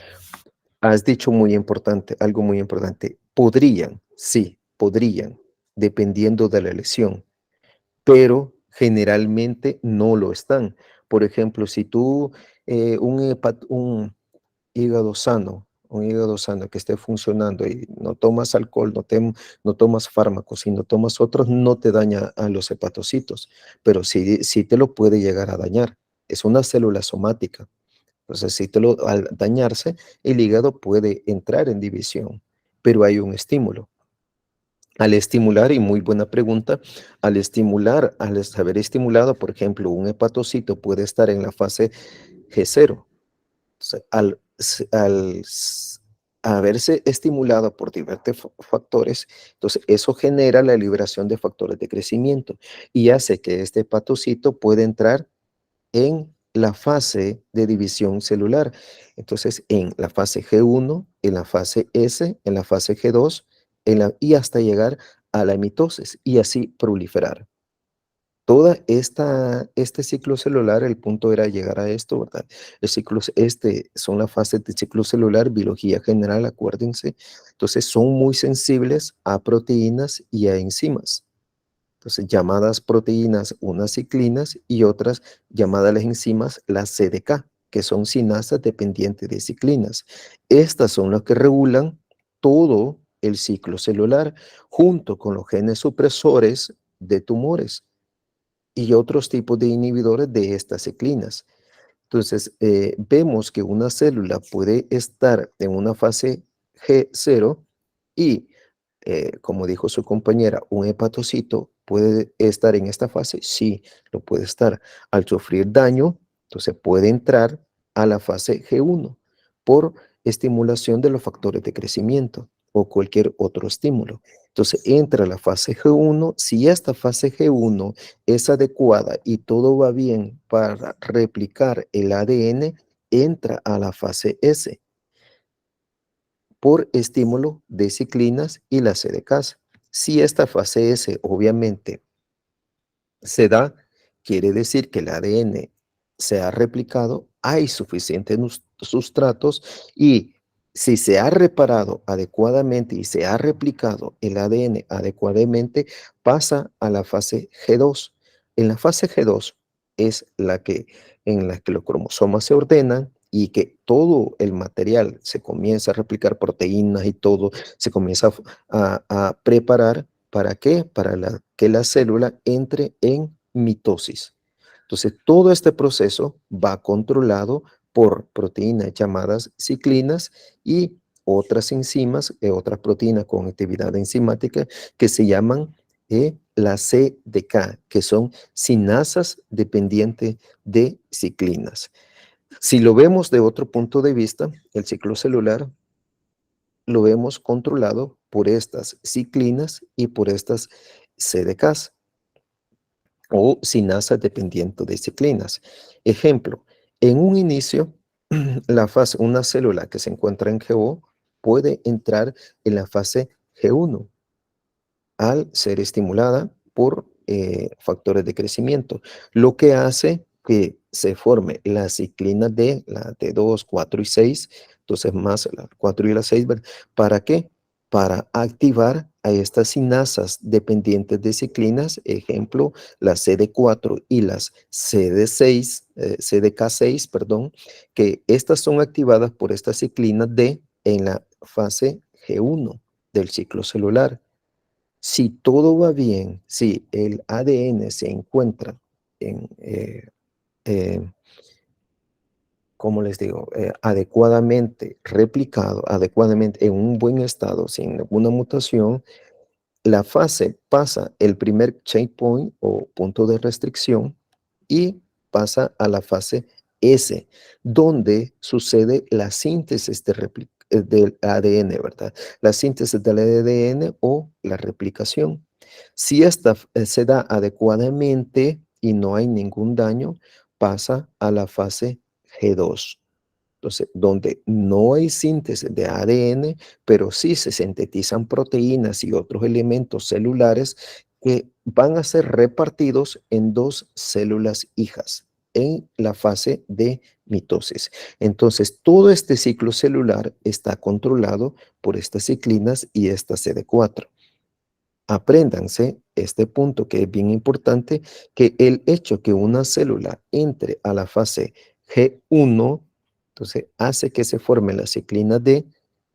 Has dicho muy importante, algo muy importante. Podrían, sí, podrían, dependiendo de la lesión, pero generalmente no lo están. Por ejemplo, si tú, un un hígado sano que esté funcionando y no tomas alcohol, no tomas fármacos y no tomas otros, no te daña a los hepatocitos, pero sí te lo puede llegar a dañar. Es una célula somática. Entonces, al dañarse, el hígado puede entrar en división, pero hay un estímulo. Al estimular, y muy buena pregunta, al estimular, al haber estimulado, por ejemplo, un hepatocito puede estar en la fase G0. Sea, haberse estimulado por diversos factores, entonces eso genera la liberación de factores de crecimiento y hace que este hepatocito pueda entrar en la fase de división celular. Entonces, en la fase G1, en la fase S, en la fase G2, y hasta llegar a la mitosis y así proliferar. Este ciclo celular, el punto era llegar a esto, ¿verdad? Son las fases del ciclo celular, biología general, acuérdense. Entonces, son muy sensibles a proteínas y a enzimas. Entonces, llamadas proteínas, unas ciclinas y otras llamadas las enzimas, las CDK, que son sinasas dependientes de ciclinas. Estas son las que regulan todo el ciclo celular, junto con los genes supresores de tumores y otros tipos de inhibidores de estas ciclinas. Entonces, vemos que una célula puede estar en una fase G0 y, como dijo su compañera, un hepatocito puede estar en esta fase. Sí, lo puede estar. Al sufrir daño, entonces puede entrar a la fase G1 por estimulación de los factores de crecimiento o cualquier otro estímulo. Entonces entra a la fase G1. Si esta fase G1 es adecuada y todo va bien para replicar el ADN, entra a la fase S por estímulo de ciclinas y las CDKs. Si esta fase S obviamente se da, quiere decir que el ADN se ha replicado, hay suficientes sustratos y si se ha reparado adecuadamente y se ha replicado el ADN adecuadamente, pasa a la fase G2. En la fase G2 es en la que los cromosomas se ordenan y que todo el material se comienza a replicar, proteínas y todo, se comienza a preparar. ¿Para qué? Que la célula entre en mitosis. Entonces, todo este proceso va controlado por proteínas llamadas ciclinas y otras enzimas, otras proteínas con actividad enzimática que se llaman la CDK, que son sinasas dependientes de ciclinas. Si lo vemos de otro punto de vista, el ciclo celular lo vemos controlado por estas ciclinas y por estas CDKs o sinasas dependientes de ciclinas. Ejemplo, en un inicio, una célula que se encuentra en GO puede entrar en la fase G1 al ser estimulada por factores de crecimiento, lo que hace que se forme la ciclina D, la D2, 4 y 6, entonces más la 4 y la 6, ¿verdad? ¿Para qué? Para activar a estas sinasas dependientes de ciclinas, ejemplo, las CD4 y las CD6, CDK6, perdón, que estas son activadas por esta ciclina D en la fase G1 del ciclo celular. Si todo va bien, si el ADN se encuentra en, como les digo, adecuadamente replicado, adecuadamente en un buen estado, sin ninguna mutación, la fase pasa el primer checkpoint o punto de restricción y pasa a la fase S, donde sucede la síntesis del ADN, ¿verdad? La síntesis del ADN o la replicación. Si esta se da adecuadamente y no hay ningún daño, pasa a la fase G2. Entonces, donde no hay síntesis de ADN, pero sí se sintetizan proteínas y otros elementos celulares que van a ser repartidos en dos células hijas. en la fase de mitosis. Entonces, todo este ciclo celular está controlado por estas ciclinas y esta CD4. Apréndanse este punto que es bien importante, que el hecho que una célula entre a la fase G1, entonces hace que se forme la ciclina D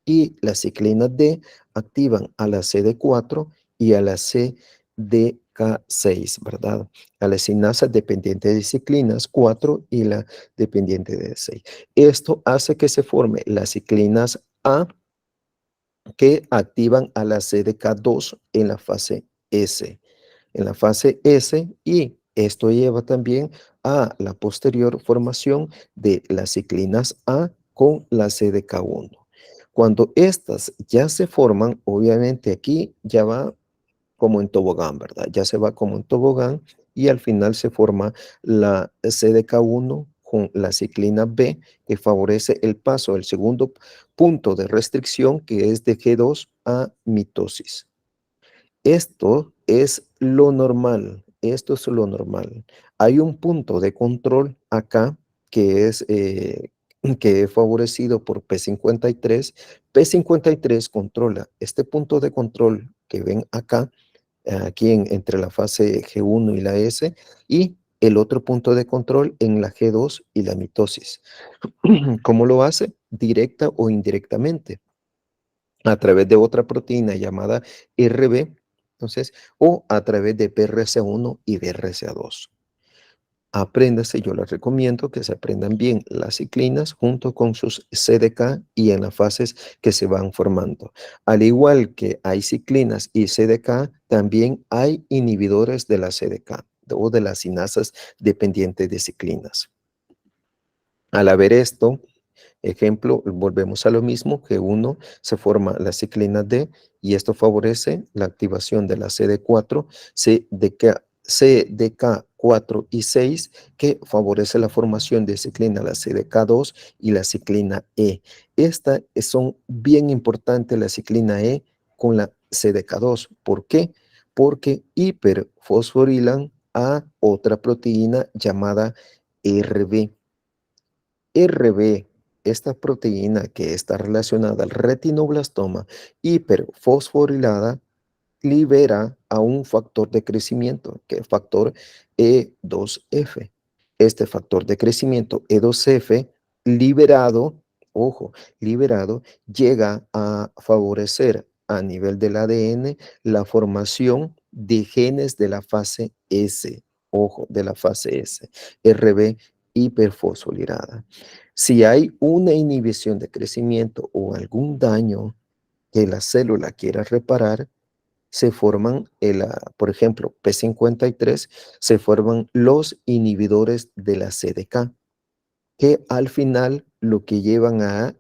y la ciclina D activan a la CD4 y a la CDK6, ¿verdad? A la sinasa dependiente de ciclinas 4 y la dependiente de 6. Esto hace que se forme las ciclinas A que activan a la CDK2 en la fase S. En la fase S, y esto lleva también a la posterior formación de las ciclinas A con la CDK1. Cuando estas ya se forman, obviamente aquí ya va como en tobogán, ¿verdad? Ya se va como en tobogán y al final se forma la CDK1 con la ciclina B que favorece el paso del segundo punto de restricción que es de G2 a mitosis. Esto es lo normal, esto es lo normal. Hay un punto de control acá que es favorecido por P53. P53 controla este punto de control que ven acá, aquí entre la fase G1 y la S, y el otro punto de control en la G2 y la mitosis. ¿Cómo lo hace? Directa o indirectamente, a través de otra proteína llamada RB, entonces, o a través de PRC1 y BRCA2. Apréndase, yo les recomiendo que se aprendan bien las ciclinas junto con sus CDK y en las fases que se van formando. Al igual que hay ciclinas y CDK, también hay inhibidores de la CDK o de las sinasas dependientes de ciclinas. Al haber esto, ejemplo, volvemos a lo mismo, que uno se forma la ciclina D y esto favorece la activación de la CD4, CDK4 y 6, que favorece la formación de ciclina, la CDK2 y la ciclina E. Estas son bien importantes, la ciclina E con la CDK2. ¿Por qué? Porque hiperfosforilan a otra proteína llamada RB. RB, esta proteína que está relacionada al retinoblastoma hiperfosforilada, libera a un factor de crecimiento, que es factor E2F. Este factor de crecimiento E2F liberado, ojo, liberado, llega a favorecer a nivel del ADN la formación de genes de la fase S, ojo, de la fase S, RB hiperfosforilada. Si hay una inhibición de crecimiento o algún daño que la célula quiera reparar, se forman, por ejemplo, P53, se forman los inhibidores de la CDK, que al final lo que llevan a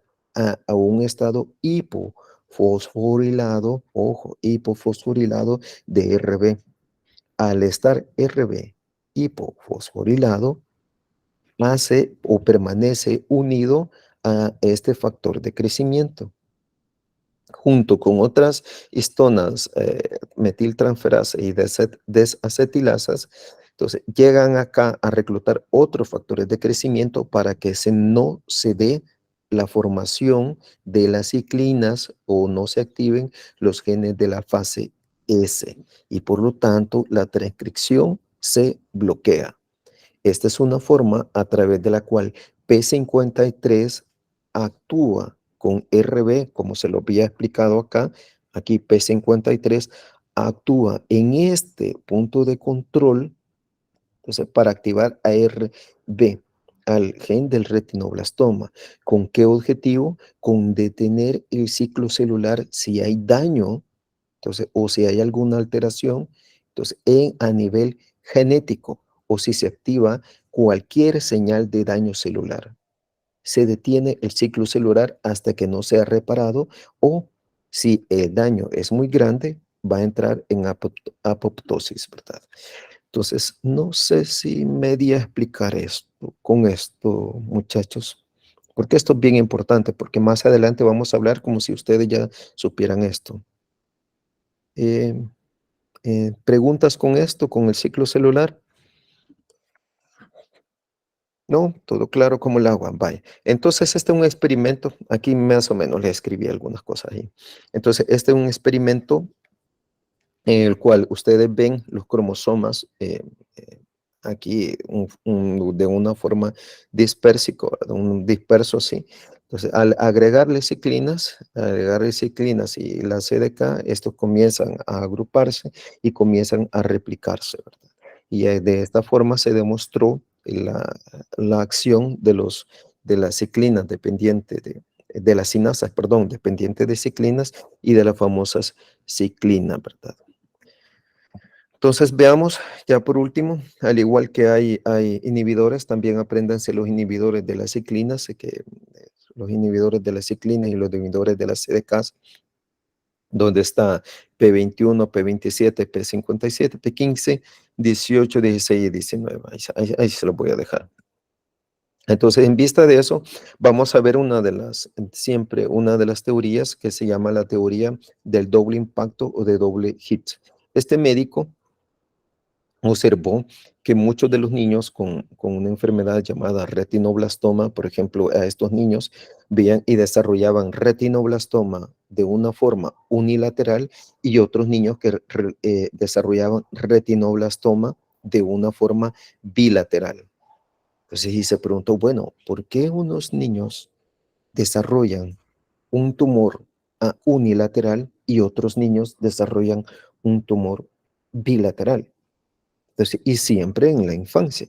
un estado hipofosforilado, ojo, hipofosforilado de RB. Al estar RB hipofosforilado, hace o permanece unido a este factor de crecimiento junto con otras histonas, metiltransferasa y desacetilasas. Entonces llegan acá a reclutar otros factores de crecimiento para que no se dé la formación de las ciclinas o no se activen los genes de la fase S y por lo tanto la transcripción se bloquea. Esta es una forma a través de la cual P53 actúa con RB, como se lo había explicado acá. Aquí P53 actúa en este punto de control, entonces para activar a RB, al gen del retinoblastoma. ¿Con qué objetivo? Con detener el ciclo celular si hay daño, entonces, o si hay alguna alteración, entonces, a nivel genético, o si se activa cualquier señal de daño celular. Se detiene el ciclo celular hasta que no sea reparado, o si el daño es muy grande, va a entrar en apoptosis, ¿verdad? Entonces, no sé si me di a explicar esto, con esto, muchachos, porque esto es bien importante, porque más adelante vamos a hablar como si ustedes ya supieran esto. ¿Preguntas con esto, con el ciclo celular? No, todo claro como el agua, vaya. Entonces, este es un experimento, aquí más o menos le escribí algunas cosas ahí. Entonces, este es un experimento en el cual ustedes ven los cromosomas eh, aquí de una forma dispersico, un disperso, sí. Entonces, al agregarle ciclinas y la CDK, estos comienzan a agruparse y comienzan a replicarse, ¿verdad? Y de esta forma se demostró la acción de las ciclinas dependiente de las sinasas, perdón, dependiente de ciclinas y de las famosas ciclinas, ¿verdad? Entonces veamos, ya por último, al igual que hay inhibidores, también apréndanse los inhibidores de las ciclinas, los inhibidores de las ciclinas y los inhibidores de las CDKs, donde está P21, P27, P57, P15, 18, 16 y 19. Ahí se los voy a dejar. Entonces, en vista de eso, vamos a ver siempre una de las teorías que se llama la teoría del doble impacto o de doble hit. Este médico observó que muchos de los niños con una enfermedad llamada retinoblastoma, por ejemplo, a estos niños veían y desarrollaban retinoblastoma de una forma unilateral y otros niños que desarrollaban retinoblastoma de una forma bilateral. Entonces, y se preguntó, bueno, ¿por qué unos niños desarrollan un tumor unilateral y otros niños desarrollan un tumor bilateral? Entonces, y siempre en la infancia.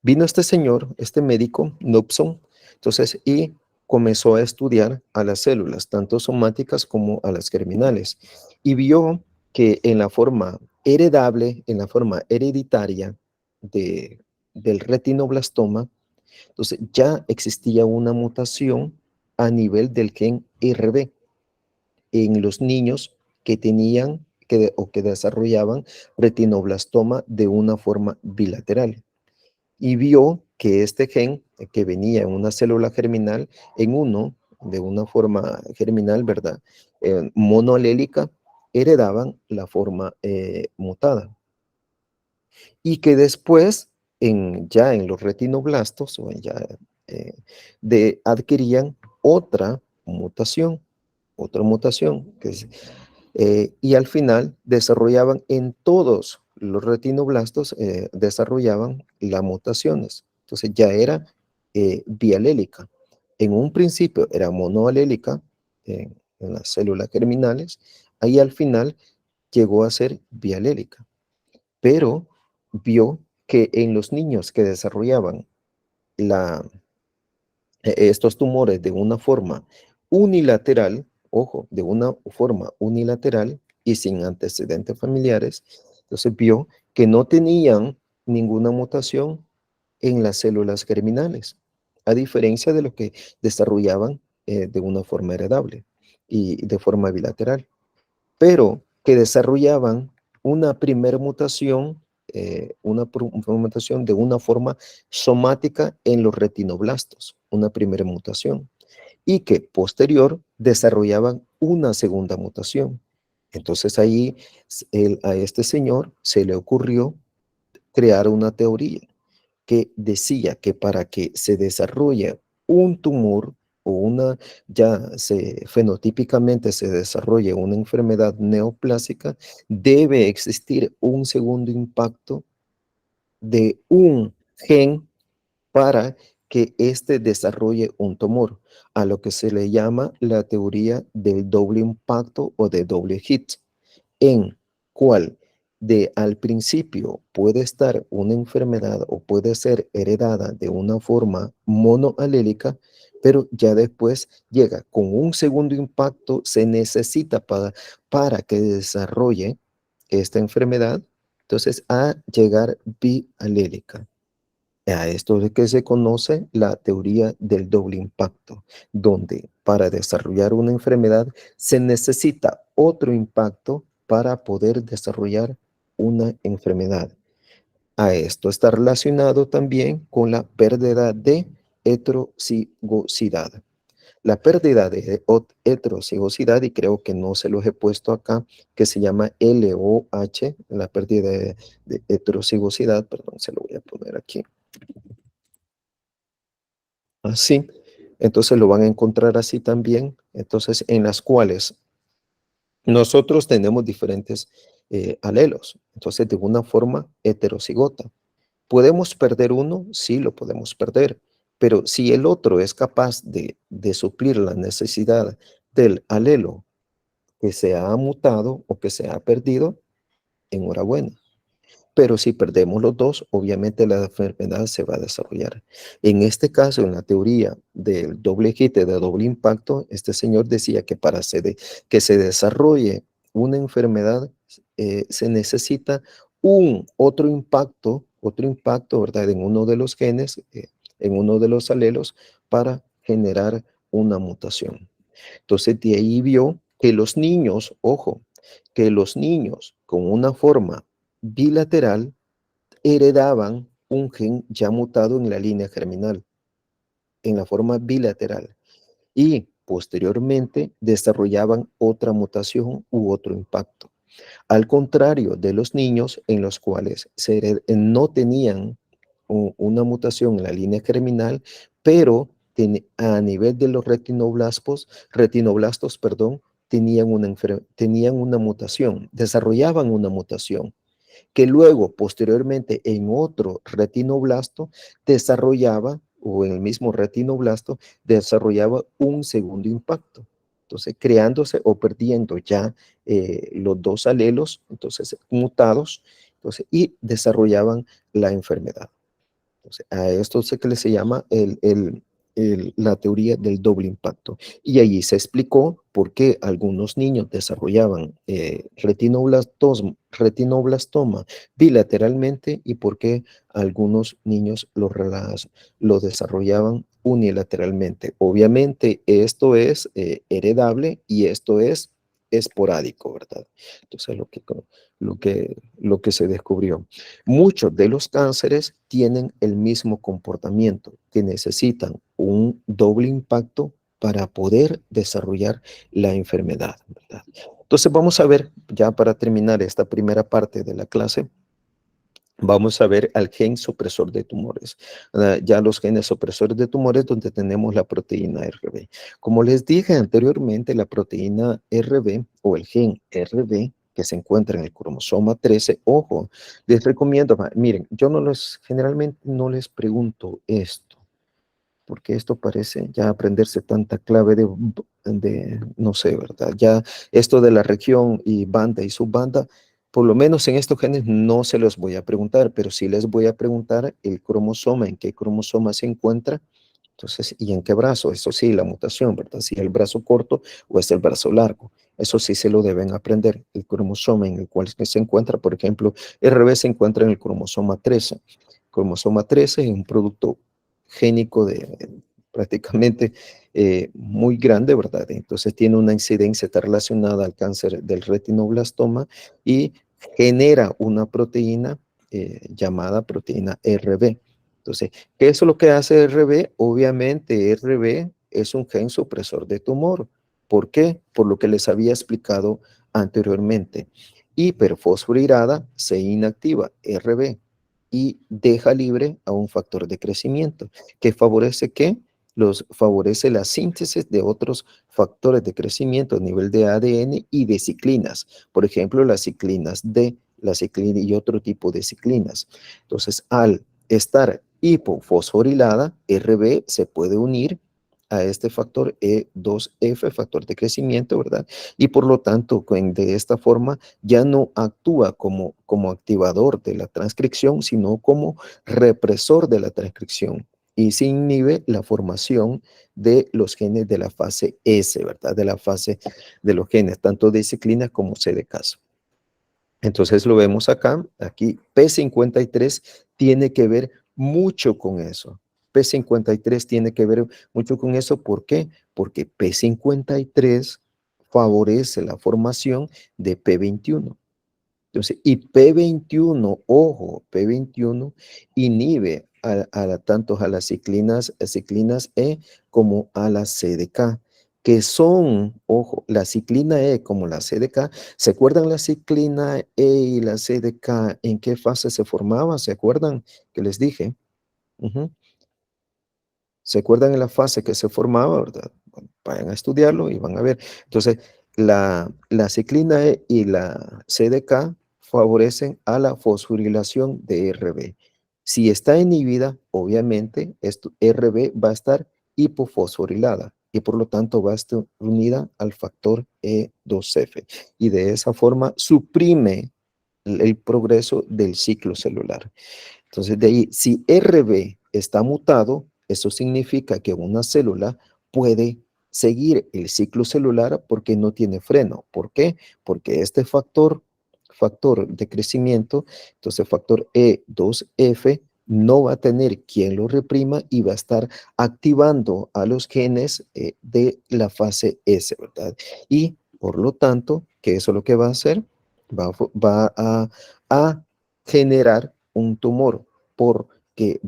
Vino este señor, este médico, Nupson, entonces, y comenzó a estudiar a las células, tanto somáticas como a las germinales, y vio que en la forma heredable, en la forma hereditaria del retinoblastoma, entonces ya existía una mutación a nivel del gen RB en los niños que tenían o que desarrollaban retinoblastoma de una forma bilateral. Y vio que este gen que venía en una célula germinal, en uno, de una forma germinal, ¿verdad? Monoalélica, heredaban la forma mutada. Y que después, ya en los retinoblastos, o ya eh, adquirían otra mutación, y al final desarrollaban en todos los retinoblastos, desarrollaban las mutaciones. Entonces ya era bialélica. En un principio era monoalélica en las células germinales, ahí al final llegó a ser bialélica, pero vio que en los niños que desarrollaban la, estos tumores de una forma unilateral, ojo, de una forma unilateral y sin antecedentes familiares, entonces vio que no tenían ninguna mutación en las células germinales, a diferencia de lo que desarrollaban de una forma heredable y de forma bilateral, pero que desarrollaban una primera mutación, una mutación de una forma somática en los retinoblastos, una primera mutación, y que posterior desarrollaban una segunda mutación. Entonces ahí a este señor se le ocurrió crear una teoría que decía que para que se desarrolle un tumor o fenotípicamente se desarrolle una enfermedad neoplásica, debe existir un segundo impacto de un gen para que éste desarrolle un tumor, a lo que se le llama la teoría del doble impacto o de doble hit, en cual al principio puede estar una enfermedad o puede ser heredada de una forma monoalélica, pero ya después llega con un segundo impacto, se necesita para que desarrolle esta enfermedad, entonces a llegar bialélica. A esto es que se conoce la teoría del doble impacto, donde para desarrollar una enfermedad se necesita otro impacto para poder desarrollar una enfermedad. A esto está relacionado también con la pérdida de heterocigosidad. La pérdida de heterocigosidad, y creo que no se los he puesto acá, que se llama LOH, la pérdida de heterocigosidad, perdón, se lo voy a poner aquí. así. Entonces lo van a encontrar así también. Entonces, en las cuales nosotros tenemos diferentes alelos. Entonces, de una forma heterocigota. ¿Podemos perder uno? Sí, lo podemos perder. Pero si el otro es capaz de suplir la necesidad del alelo que se ha mutado o que se ha perdido, enhorabuena. Pero si perdemos los dos, obviamente la enfermedad se va a desarrollar. En este caso, en la teoría del doble quite, de doble impacto, este señor decía que para que se desarrolle una enfermedad, se necesita otro impacto, ¿verdad? En uno de los genes, en uno de los alelos, para generar una mutación. Entonces, de ahí vio que los niños, ojo, que los niños con una forma bilateral heredaban un gen ya mutado en la línea germinal, en la forma bilateral, y posteriormente desarrollaban otra mutación u otro impacto. Al contrario de los niños en los cuales no tenían una mutación en la línea germinal, pero a nivel de los retinoblastos, perdón, tenían una mutación, desarrollaban una mutación que luego, posteriormente, en otro retinoblasto desarrollaba, o en el mismo retinoblasto, desarrollaba un segundo impacto. Entonces, creándose o perdiendo ya los dos alelos, entonces mutados, entonces, y desarrollaban la enfermedad. Entonces, a esto se que se llama la teoría del doble impacto. Y allí se explicó por qué algunos niños desarrollaban retinoblastoma bilateralmente y por qué algunos niños lo desarrollaban unilateralmente. Obviamente esto es heredable y esto es esporádico, ¿verdad? Entonces lo que se descubrió. Muchos de los cánceres tienen el mismo comportamiento, que necesitan un doble impacto para poder desarrollar la enfermedad, ¿verdad? Entonces vamos a ver, ya para terminar esta primera parte de la clase, vamos a ver al gen supresor de tumores. Ya los genes supresores de tumores donde tenemos la proteína RB. Como les dije anteriormente, la proteína RB o el gen RB que se encuentra en el cromosoma 13, ojo, les recomiendo, miren, yo generalmente no les pregunto esto, porque esto parece ya aprenderse tanta clave no sé, ¿verdad? Ya esto de la región y banda y subbanda, por lo menos en estos genes no se los voy a preguntar, pero sí les voy a preguntar el cromosoma, en qué cromosoma se encuentra, entonces, y en qué brazo, eso sí, la mutación, ¿verdad? Si es el brazo corto o es el brazo largo, eso sí se lo deben aprender, el cromosoma en el cual se encuentra, por ejemplo, RB se encuentra en el cromosoma 13. Cromosoma 13 es un producto génico prácticamente muy grande, ¿verdad? Entonces tiene una incidencia, está relacionada al cáncer del retinoblastoma y genera una proteína llamada proteína RB. Entonces, ¿qué es lo que hace RB? Obviamente RB es un gen supresor de tumor. ¿Por qué? Por lo que les había explicado anteriormente. Hiperfosforilada se inactiva RB y deja libre a un factor de crecimiento que favorece ¿qué? Favorece la síntesis de otros factores de crecimiento a nivel de ADN y de ciclinas. Por ejemplo, las ciclinas D, la ciclina y otro tipo de ciclinas. Entonces, al estar hipofosforilada, RB se puede unir a este factor E2F, factor de crecimiento, ¿verdad? Y por lo tanto, de esta forma ya no actúa como activador de la transcripción, sino como represor de la transcripción y se inhibe la formación de los genes de la fase S, ¿verdad? De la fase de los genes, tanto de ciclina como CDKs. Entonces lo vemos acá, aquí P53 tiene que ver mucho con eso. P53 tiene que ver mucho con eso, ¿por qué? Porque P53 favorece la formación de P21. Entonces, y P21, ojo, P21 inhibe tanto a las ciclinas E como a la CDK, que son, ojo, la ciclina E como la CDK. ¿Se acuerdan la ciclina E y la CDK en qué fase se formaban? ¿Se acuerdan que les dije? Ujú. ¿Se acuerdan en la fase que se formaba, verdad? Bueno, vayan a estudiarlo y van a ver. Entonces, la ciclina E y la CDK favorecen a la fosforilación de RB. Si está inhibida, obviamente, esto, RB va a estar hipofosforilada y por lo tanto va a estar unida al factor E2F y de esa forma suprime el progreso del ciclo celular. Entonces, de ahí, si RB está mutado, eso significa que una célula puede seguir el ciclo celular porque no tiene freno. ¿Por qué? Porque este factor de crecimiento, entonces factor E2F, no va a tener quien lo reprima y va a estar activando a los genes de la fase S, ¿verdad? Y por lo tanto, que eso es lo que va a hacer, va a generar un tumor porque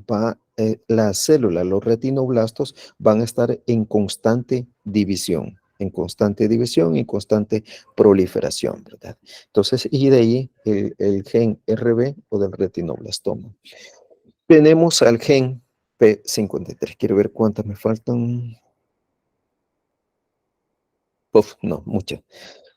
las células, los retinoblastos, van a estar en constante división, y constante proliferación, ¿verdad? Entonces, y de ahí el gen RB o del retinoblastoma. Tenemos al gen P53. Quiero ver cuántas me faltan. Uf, no, muchas.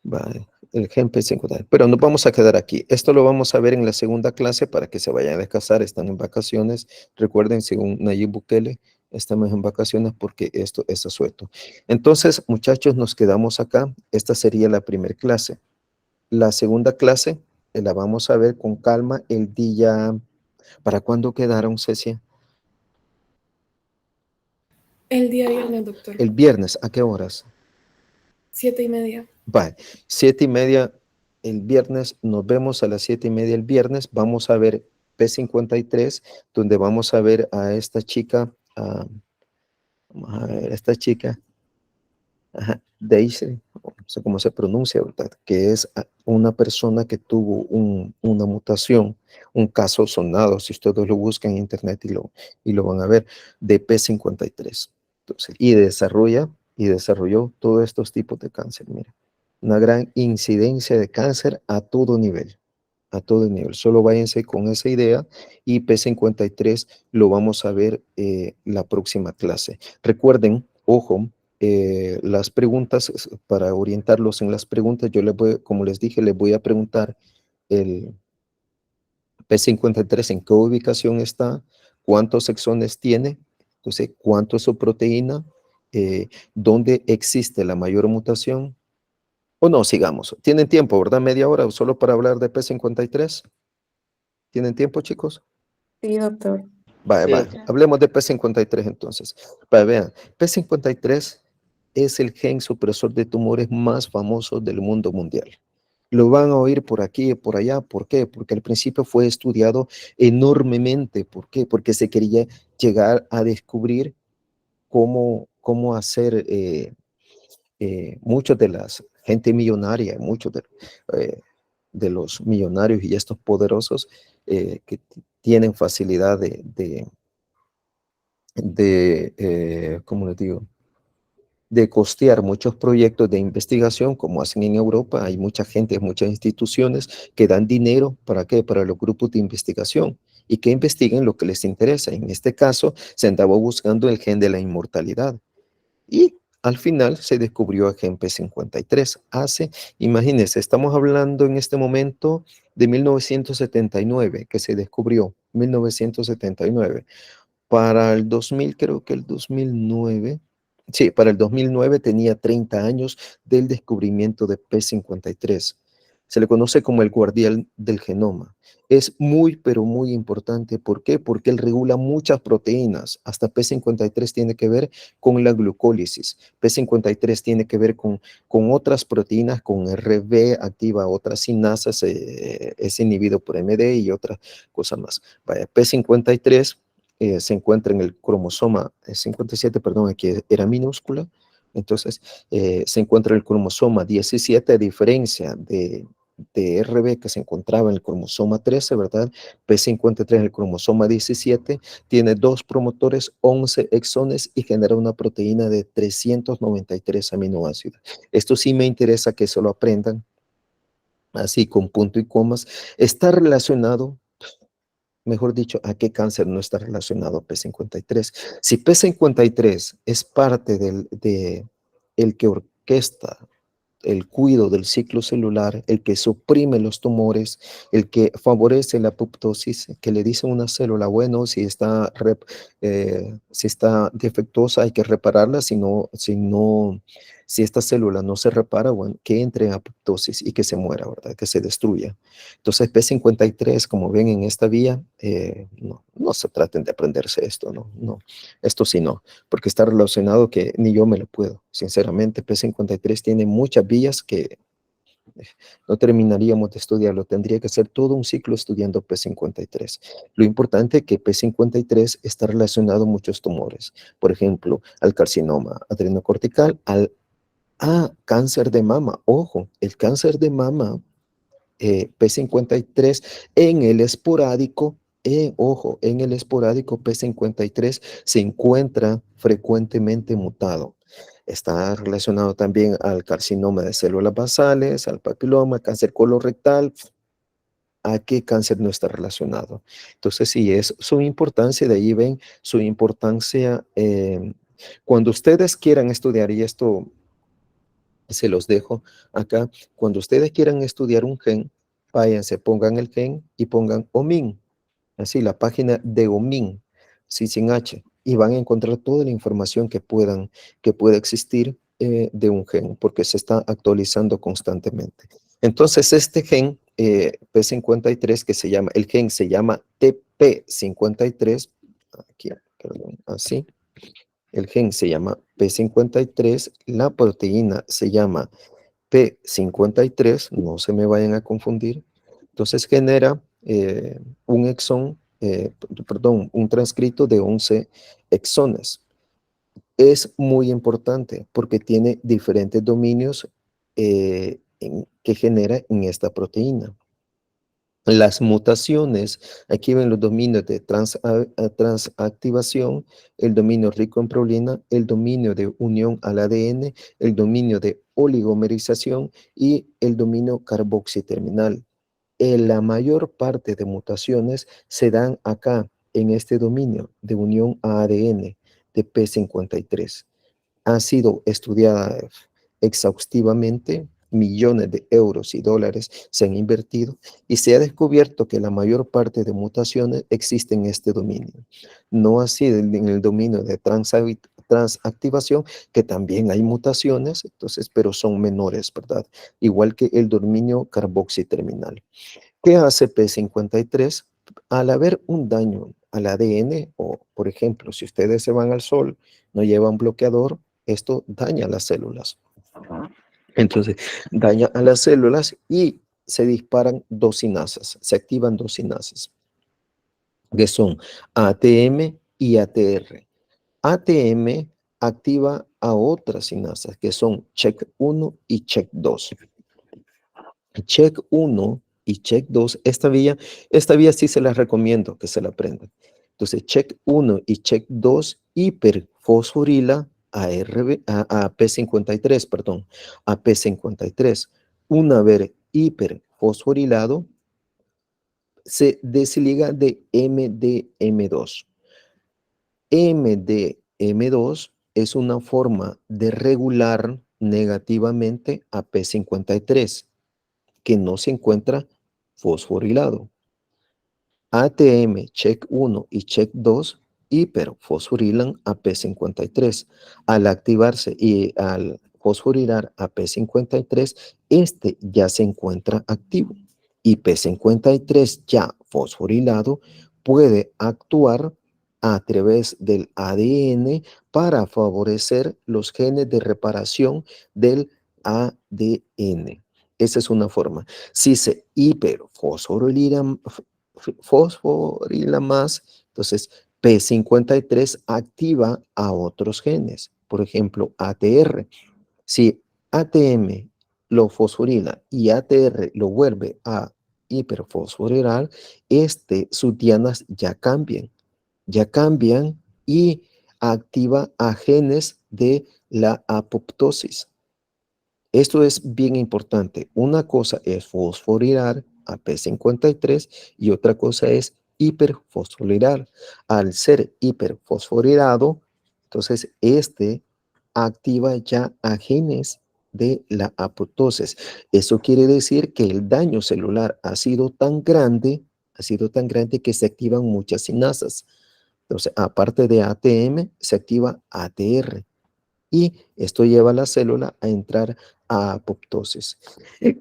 Vale, el gen P53. Pero nos vamos a quedar aquí. Esto lo vamos a ver en la segunda clase para que se vayan a descansar. Están en vacaciones. Recuerden, según Nayib Bukele, estamos en vacaciones porque esto es asueto. Entonces, muchachos, nos quedamos acá. Esta sería la primera clase. La segunda clase la vamos a ver con calma el día. ¿Para cuándo quedaron, Cecia? El día viernes, doctor. El viernes, ¿a qué horas? 7:30. Vale, 7:30 el viernes, nos vemos a las 7:30 el viernes, vamos a ver P53, donde vamos a ver a esta chica, vamos a ver a esta chica, Daisy, no sé cómo se pronuncia, ¿verdad? Que es una persona que tuvo una mutación, un caso sonado, si ustedes lo buscan en internet y lo van a ver, de P53. Entonces, y desarrolló todos estos tipos de cáncer, mira. Una gran incidencia de cáncer a todo nivel, a todo nivel. Solo váyanse con esa idea y P53 lo vamos a ver la próxima clase. Recuerden, ojo, las preguntas, para orientarlos en las preguntas, yo les voy, como les dije, les voy a preguntar el P53 en qué ubicación está, cuántos exones tiene, entonces cuánto es su proteína, dónde existe la mayor mutación, o no, sigamos. ¿Tienen tiempo, verdad? Media hora solo para hablar de P53. ¿Tienen tiempo, chicos? Sí, doctor. Vale, vale. Hablemos de P53 entonces. Vale, vean, P53 es el gen supresor de tumores más famoso del mundo mundial. Lo van a oír por aquí y por allá. ¿Por qué? Porque al principio fue estudiado enormemente. ¿Por qué? Porque se quería llegar a descubrir cómo hacer muchos de las gente millonaria, muchos de los millonarios y estos poderosos que tienen facilidad ¿cómo les digo? De costear muchos proyectos de investigación, como hacen en Europa. Hay mucha gente, muchas instituciones que dan dinero, ¿para qué? Para los grupos de investigación y que investiguen lo que les interesa. En este caso, se andaba buscando el gen de la inmortalidad. Y al final se descubrió el gen P53. Imagínense, estamos hablando en este momento de 1979, que se descubrió, 1979. Para el 2000, creo que el 2009, sí, para el 2009 tenía 30 años del descubrimiento de P53. Se le conoce como el guardián del genoma. Es muy, pero muy importante. ¿Por qué? Porque él regula muchas proteínas. Hasta P53 tiene que ver con la glucólisis. P53 tiene que ver con otras proteínas, con RB, activa otras sinasas, es inhibido por MD y otras cosas más. Vaya, P53 se encuentra en el cromosoma 57, perdón, aquí era minúscula. Entonces, se encuentra en el cromosoma 17, a diferencia de RB que se encontraba en el cromosoma 13, ¿verdad? P53 en el cromosoma 17 tiene 2 promotores, 11 exones y genera una proteína de 393 aminoácidos. Esto sí me interesa que se lo aprendan, así con punto y comas. Está relacionado mejor dicho, a qué cáncer no está relacionado P53. Si P53 es parte de el que orquesta el cuidado del ciclo celular, el que suprime los tumores, el que favorece la apoptosis, que le dice a una célula, bueno, si está defectuosa hay que repararla, si esta célula no se repara, bueno, que entre en apoptosis y que se muera, ¿verdad? Que se destruya. Entonces, P53, como ven en esta vía, no se traten de aprenderse esto, no, esto sí no, porque está relacionado que ni yo me lo puedo. Sinceramente, P53 tiene muchas vías que no terminaríamos de estudiarlo. Tendría que hacer todo un ciclo estudiando P53. Lo importante es que P53 está relacionado a muchos tumores. Por ejemplo, al carcinoma adrenocortical, a cáncer de mama. Ojo, el cáncer de mama P53 en el esporádico, ojo, en el esporádico P53 se encuentra frecuentemente mutado. Está relacionado también al carcinoma de células basales, al papiloma, cáncer colorectal. ¿A qué cáncer no está relacionado? Entonces, sí, es su importancia, de ahí ven su importancia. Cuando ustedes quieran estudiar, y esto se los dejo acá. Cuando ustedes quieran estudiar un gen, váyanse, pongan el gen y pongan OMIN, así la página de OMIN, sí, sin H, y van a encontrar toda la información que pueda existir de un gen, porque se está actualizando constantemente. Entonces, este gen P53 que se llama, el gen se llama TP53, aquí, perdón, así. El gen se llama P53, la proteína se llama P53, no se me vayan a confundir. Entonces genera un exón, perdón, un transcrito de 11 exones. Es muy importante porque tiene diferentes dominios que genera en esta proteína. Las mutaciones, aquí ven los dominios de transactivación, el dominio rico en prolina, el dominio de unión al ADN, el dominio de oligomerización y el dominio carboxiterminal. La mayor parte de mutaciones se dan acá, en este dominio de unión a ADN de P53. Ha sido estudiada exhaustivamente, millones de euros y dólares se han invertido y se ha descubierto que la mayor parte de mutaciones existen en este dominio. No así en el dominio de transactivación, que también hay mutaciones, entonces, pero son menores, ¿verdad? Igual que el dominio carboxiterminal. ¿Qué hace P53? Al haber un daño al ADN, o por ejemplo, si ustedes se van al sol, no llevan bloqueador, esto daña las células. Entonces, daña a las células y se disparan dos sinasas, se activan dos sinasas, que son ATM y ATR. ATM activa a otras sinasas, que son CHEK1 y CHEK2. CHEK1 y CHEK2, esta vía sí se la recomiendo que se la aprendan. Entonces, CHEK1 y CHEK2 hiperfosforila a P53, perdón, a P53. Una vez hiperfosforilado, se desliga de MDM2. MDM2 es una forma de regular negativamente a P53 que no se encuentra fosforilado. ATM CHEK1 y CHEK2 hiperfosforilan a P53. Al activarse y al fosforilar a P53, este ya se encuentra activo. Y P53 ya fosforilado puede actuar a través del ADN para favorecer los genes de reparación del ADN. Esa es una forma. Si se hiperfosforila más, entonces P53 activa a otros genes, por ejemplo, ATR. Si ATM lo fosforila y ATR lo vuelve a hiperfosforilar, sus dianas ya cambian y activa a genes de la apoptosis. Esto es bien importante. Una cosa es fosforilar a P53 y otra cosa es hiperfosforilar. Al ser hiperfosforilado, entonces activa ya a genes de la apoptosis. Eso quiere decir que el daño celular ha sido tan grande que se activan muchas sinasas. Entonces, aparte de ATM, se activa ATR y esto lleva a la célula a entrar a apoptosis.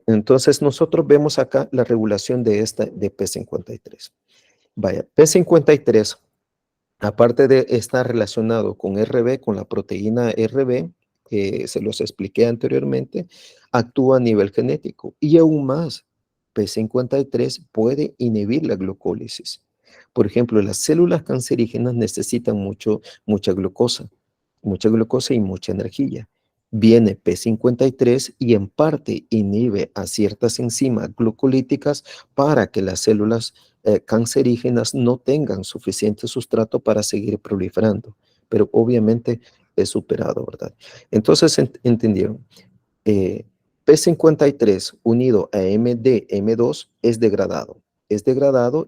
Entonces, nosotros vemos acá la regulación de P53. Vaya, P53, aparte de estar relacionado con RB, con la proteína RB, que se los expliqué anteriormente, actúa a nivel genético y aún más, P53 puede inhibir la glucólisis. Por ejemplo, las células cancerígenas necesitan mucha glucosa y mucha energía. Viene P53 y en parte inhibe a ciertas enzimas glucolíticas para que las células cancerígenas no tengan suficiente sustrato para seguir proliferando, pero obviamente es superado, ¿verdad? Entonces, ¿entendieron? P53 unido a MD-M2 es degradado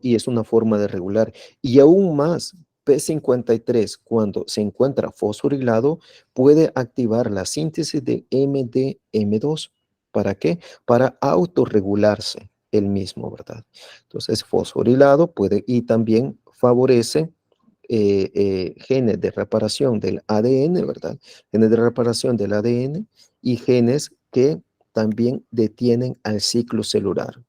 y es una forma de regular. Y aún más, P53 cuando se encuentra fosforilado puede activar la síntesis de MD-M2. ¿Para qué? Para autorregularse el mismo, ¿verdad? Entonces, fosforilado puede y también favorece genes de reparación del ADN, ¿verdad? Genes de reparación del ADN y genes que también detienen al ciclo celular.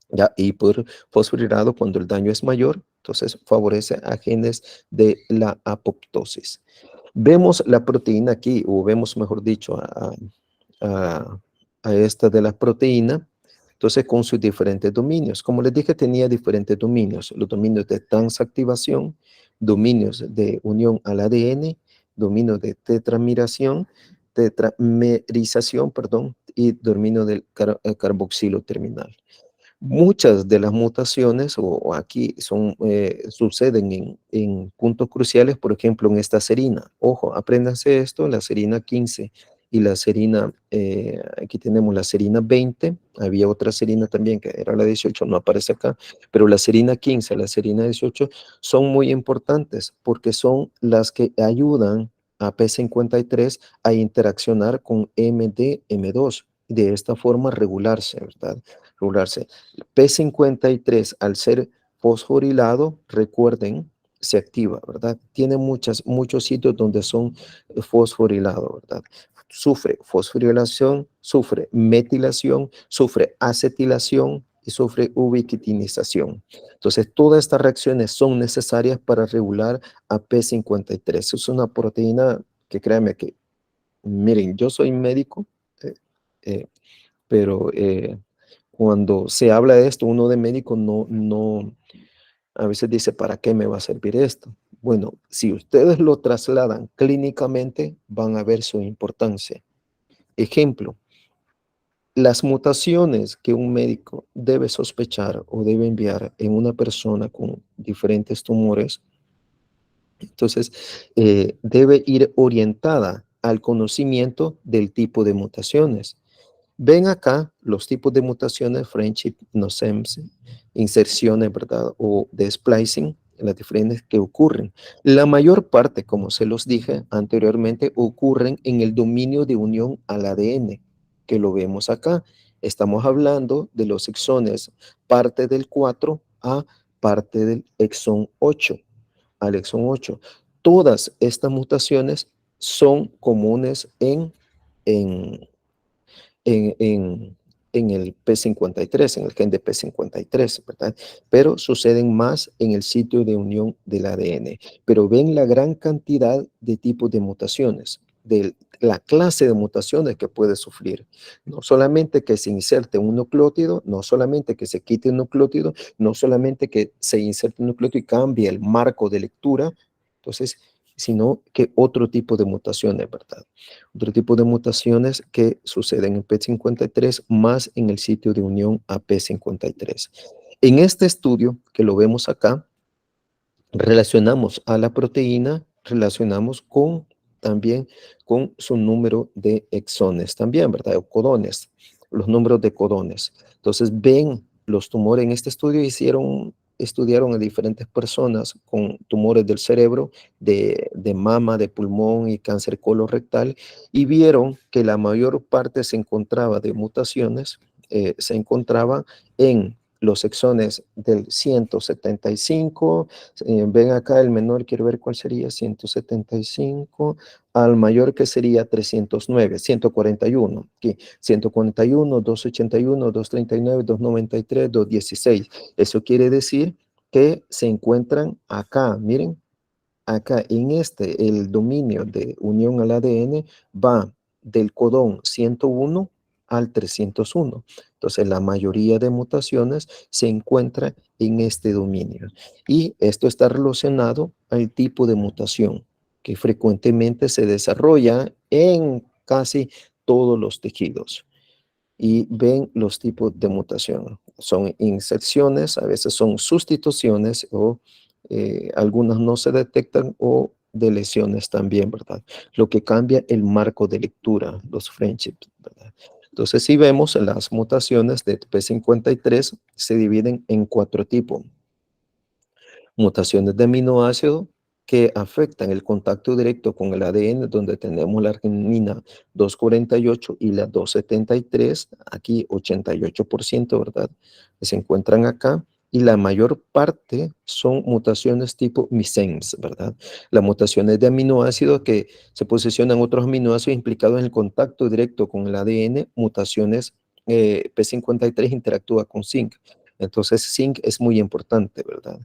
Ya, y por fosforilado, cuando el daño es mayor, entonces favorece a genes de la apoptosis. Vemos la proteína aquí, o vemos, mejor dicho, a esta de la proteína, entonces con sus diferentes dominios. Como les dije, tenía diferentes dominios, los dominios de transactivación, dominios de unión al ADN, dominios de tetramerización, perdón, y dominio del carboxilo terminal. Muchas de las mutaciones o aquí suceden en puntos cruciales, por ejemplo, en esta serina. Ojo, apréndanse esto, la serina 15 y la serina, aquí tenemos la serina 20, había otra serina también que era la 18, no aparece acá, pero la serina 15, la serina 18 son muy importantes porque son las que ayudan a P53 a interaccionar con MD-M2, de esta forma regularse, ¿verdad? Regularse. P53, al ser fosforilado, recuerden, se activa, ¿verdad? Tiene muchos sitios donde son fosforilados, ¿verdad? Sufre fosforilación, sufre metilación, sufre acetilación y sufre ubiquitinización. Entonces, todas estas reacciones son necesarias para regular a P53. Es una proteína que créanme que, miren, yo soy médico, pero cuando se habla de esto, uno de médico a veces dice, ¿para qué me va a servir esto? Bueno, si ustedes lo trasladan clínicamente, van a ver su importancia. Ejemplo, las mutaciones que un médico debe sospechar o debe enviar en una persona con diferentes tumores, entonces debe ir orientada al conocimiento del tipo de mutaciones. Ven acá los tipos de mutaciones, friendship, NOSEMS, inserciones, ¿verdad? O de splicing, las diferentes que ocurren. La mayor parte, como se los dije anteriormente, ocurren en el dominio de unión al ADN, que lo vemos acá. Estamos hablando de los exones parte del 4 a parte del exón 8, al exón 8. Todas estas mutaciones son comunes en en, en, en el P53, en el gen de P53, ¿verdad? Pero suceden más en el sitio de unión del ADN. Pero ven la gran cantidad de tipos de mutaciones, de la clase de mutaciones que puede sufrir. No solamente que se inserte un nucleótido, no solamente que se quite un nucleótido, no solamente que se inserte un nucleótido y cambie el marco de lectura, entonces, sino que otro tipo de mutaciones, ¿verdad? Otro tipo de mutaciones que suceden en P53 más en el sitio de unión a P53. En este estudio, que lo vemos acá, relacionamos a la proteína, relacionamos también con su número de exones también, ¿verdad? O codones, los números de codones. Entonces ven los tumores en este estudio hicieron estudiaron a diferentes personas con tumores del cerebro, de mama, de pulmón y cáncer colorectal, y vieron que la mayor parte se encontraba de mutaciones, se encontraba en los exones del 175, ven acá el menor, quiero ver cuál sería, 175, al mayor que sería 309, 141, aquí, 141, 281, 239, 293, 216. Eso quiere decir que se encuentran acá, miren, acá en el dominio de unión al ADN va del codón 101 al 301. Entonces, la mayoría de mutaciones se encuentra en este dominio. Y esto está relacionado al tipo de mutación que frecuentemente se desarrolla en casi todos los tejidos. Y ven los tipos de mutación. Son inserciones, a veces son sustituciones o algunas no se detectan o de lesiones también, ¿verdad? Lo que cambia el marco de lectura, los friendships, ¿verdad? Entonces, si vemos las mutaciones de P53 se dividen en 4 tipos. Mutaciones de aminoácido que afectan el contacto directo con el ADN, donde tenemos la arginina 248 y la 273, aquí 88%, ¿verdad? Que se encuentran acá, y la mayor parte son mutaciones tipo missense, ¿verdad? Las mutaciones de aminoácidos que se posicionan otros aminoácidos implicados en el contacto directo con el ADN, mutaciones P53 interactúa con zinc. Entonces, zinc es muy importante, ¿verdad?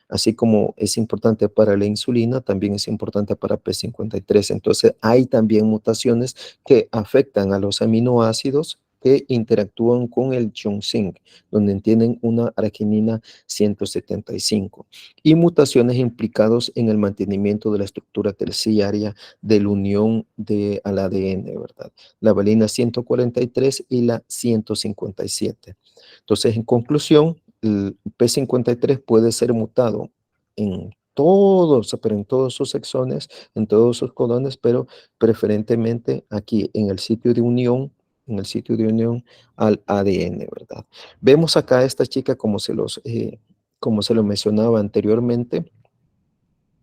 Así como es importante para la insulina, también es importante para P53. Entonces, hay también mutaciones que afectan a los aminoácidos que interactúan con el zinc, donde tienen una arginina 175. Y mutaciones implicadas en el mantenimiento de la estructura terciaria de la unión al ADN, ¿verdad? La valina 143 y la 157. Entonces, en conclusión, el P53 puede ser mutado en todos, pero en todos sus exones, en todos sus codones, pero preferentemente aquí en el sitio de unión, al ADN, ¿verdad? Vemos acá a esta chica como como se lo mencionaba anteriormente,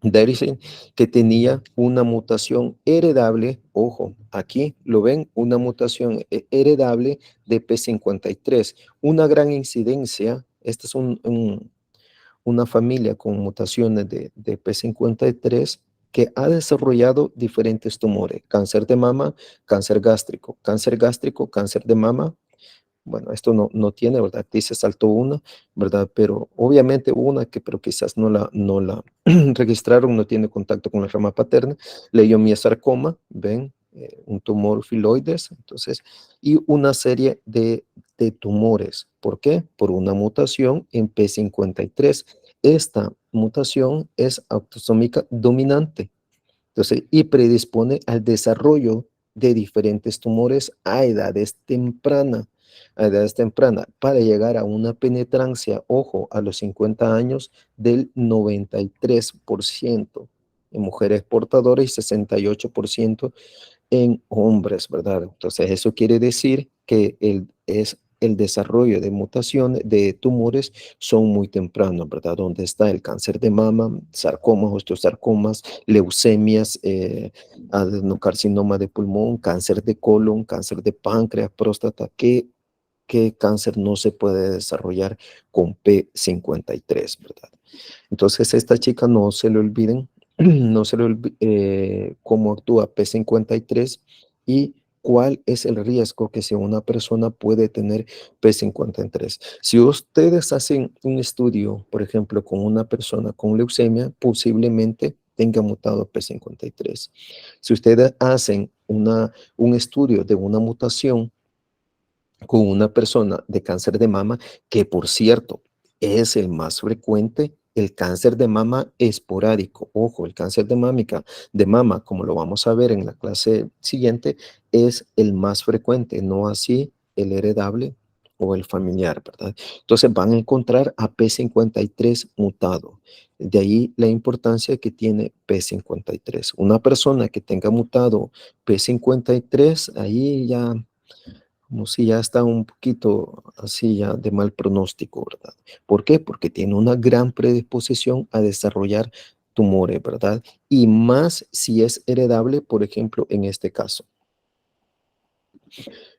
Darison, que tenía una mutación heredable, ojo, aquí lo ven, una mutación heredable de P53, una gran incidencia, esta es una familia con mutaciones de P53 que ha desarrollado diferentes tumores, cáncer de mama, cáncer gástrico, cáncer de mama. Bueno, esto no tiene, ¿verdad? Aquí se saltó una, ¿verdad? Pero obviamente una pero quizás no la registraron, no tiene contacto con la rama paterna, leiomiosarcoma, ven, un tumor filoides, entonces, y una serie de tumores. ¿Por qué? Por una mutación en P53. Esta mutación es autosómica dominante, entonces, y predispone al desarrollo de diferentes tumores a edades tempranas, para llegar a una penetrancia, ojo, a los 50 años del 93% en mujeres portadoras y 68% en hombres, ¿verdad? Entonces, eso quiere decir que el desarrollo de mutaciones, de tumores, son muy tempranos, ¿verdad? Donde está el cáncer de mama, sarcomas, osteosarcomas, leucemias, adenocarcinoma de pulmón, cáncer de colon, cáncer de páncreas, próstata, que cáncer no se puede desarrollar con P53, ¿verdad? Entonces, esta chica no se le olviden, no se le olvide cómo actúa P53 y cuál es el riesgo que si una persona puede tener P53. Si ustedes hacen un estudio, por ejemplo, con una persona con leucemia, posiblemente tenga mutado P53. Si ustedes hacen un estudio de una mutación con una persona de cáncer de mama, que por cierto es el más frecuente, el cáncer de mama esporádico. Ojo, el cáncer de mama, como lo vamos a ver en la clase siguiente, es el más frecuente, no así el heredable o el familiar, ¿verdad? Entonces van a encontrar a P53 mutado. De ahí la importancia que tiene P53. Una persona que tenga mutado P53, ahí ya como si ya está un poquito así ya de mal pronóstico, ¿verdad? ¿Por qué? Porque tiene una gran predisposición a desarrollar tumores, ¿verdad? Y más si es heredable, por ejemplo, en este caso.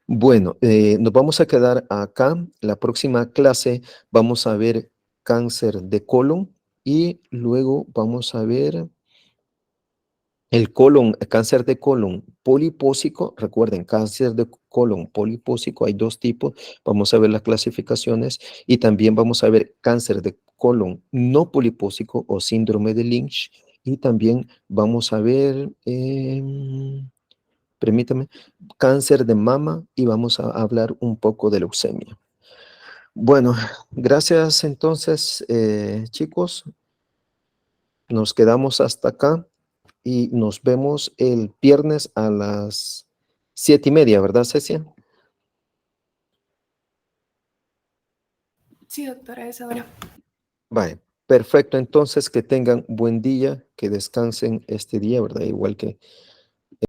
Bueno, nos vamos a quedar acá. La próxima clase vamos a ver cáncer de colon y luego vamos a ver el colon, cáncer de colon polipósico. Recuerden, cáncer de colon polipósico hay dos tipos. Vamos a ver las clasificaciones y también vamos a ver cáncer de colon no polipósico o síndrome de Lynch. Y también vamos a ver, permítame, cáncer de mama y vamos a hablar un poco de leucemia. Bueno, gracias entonces, chicos. Nos quedamos hasta acá y nos vemos el viernes a las 7:30, ¿verdad, Cecia? Sí, doctora, a esa hora. Vale, perfecto. Entonces, que tengan buen día, que descansen este día, ¿verdad? Igual que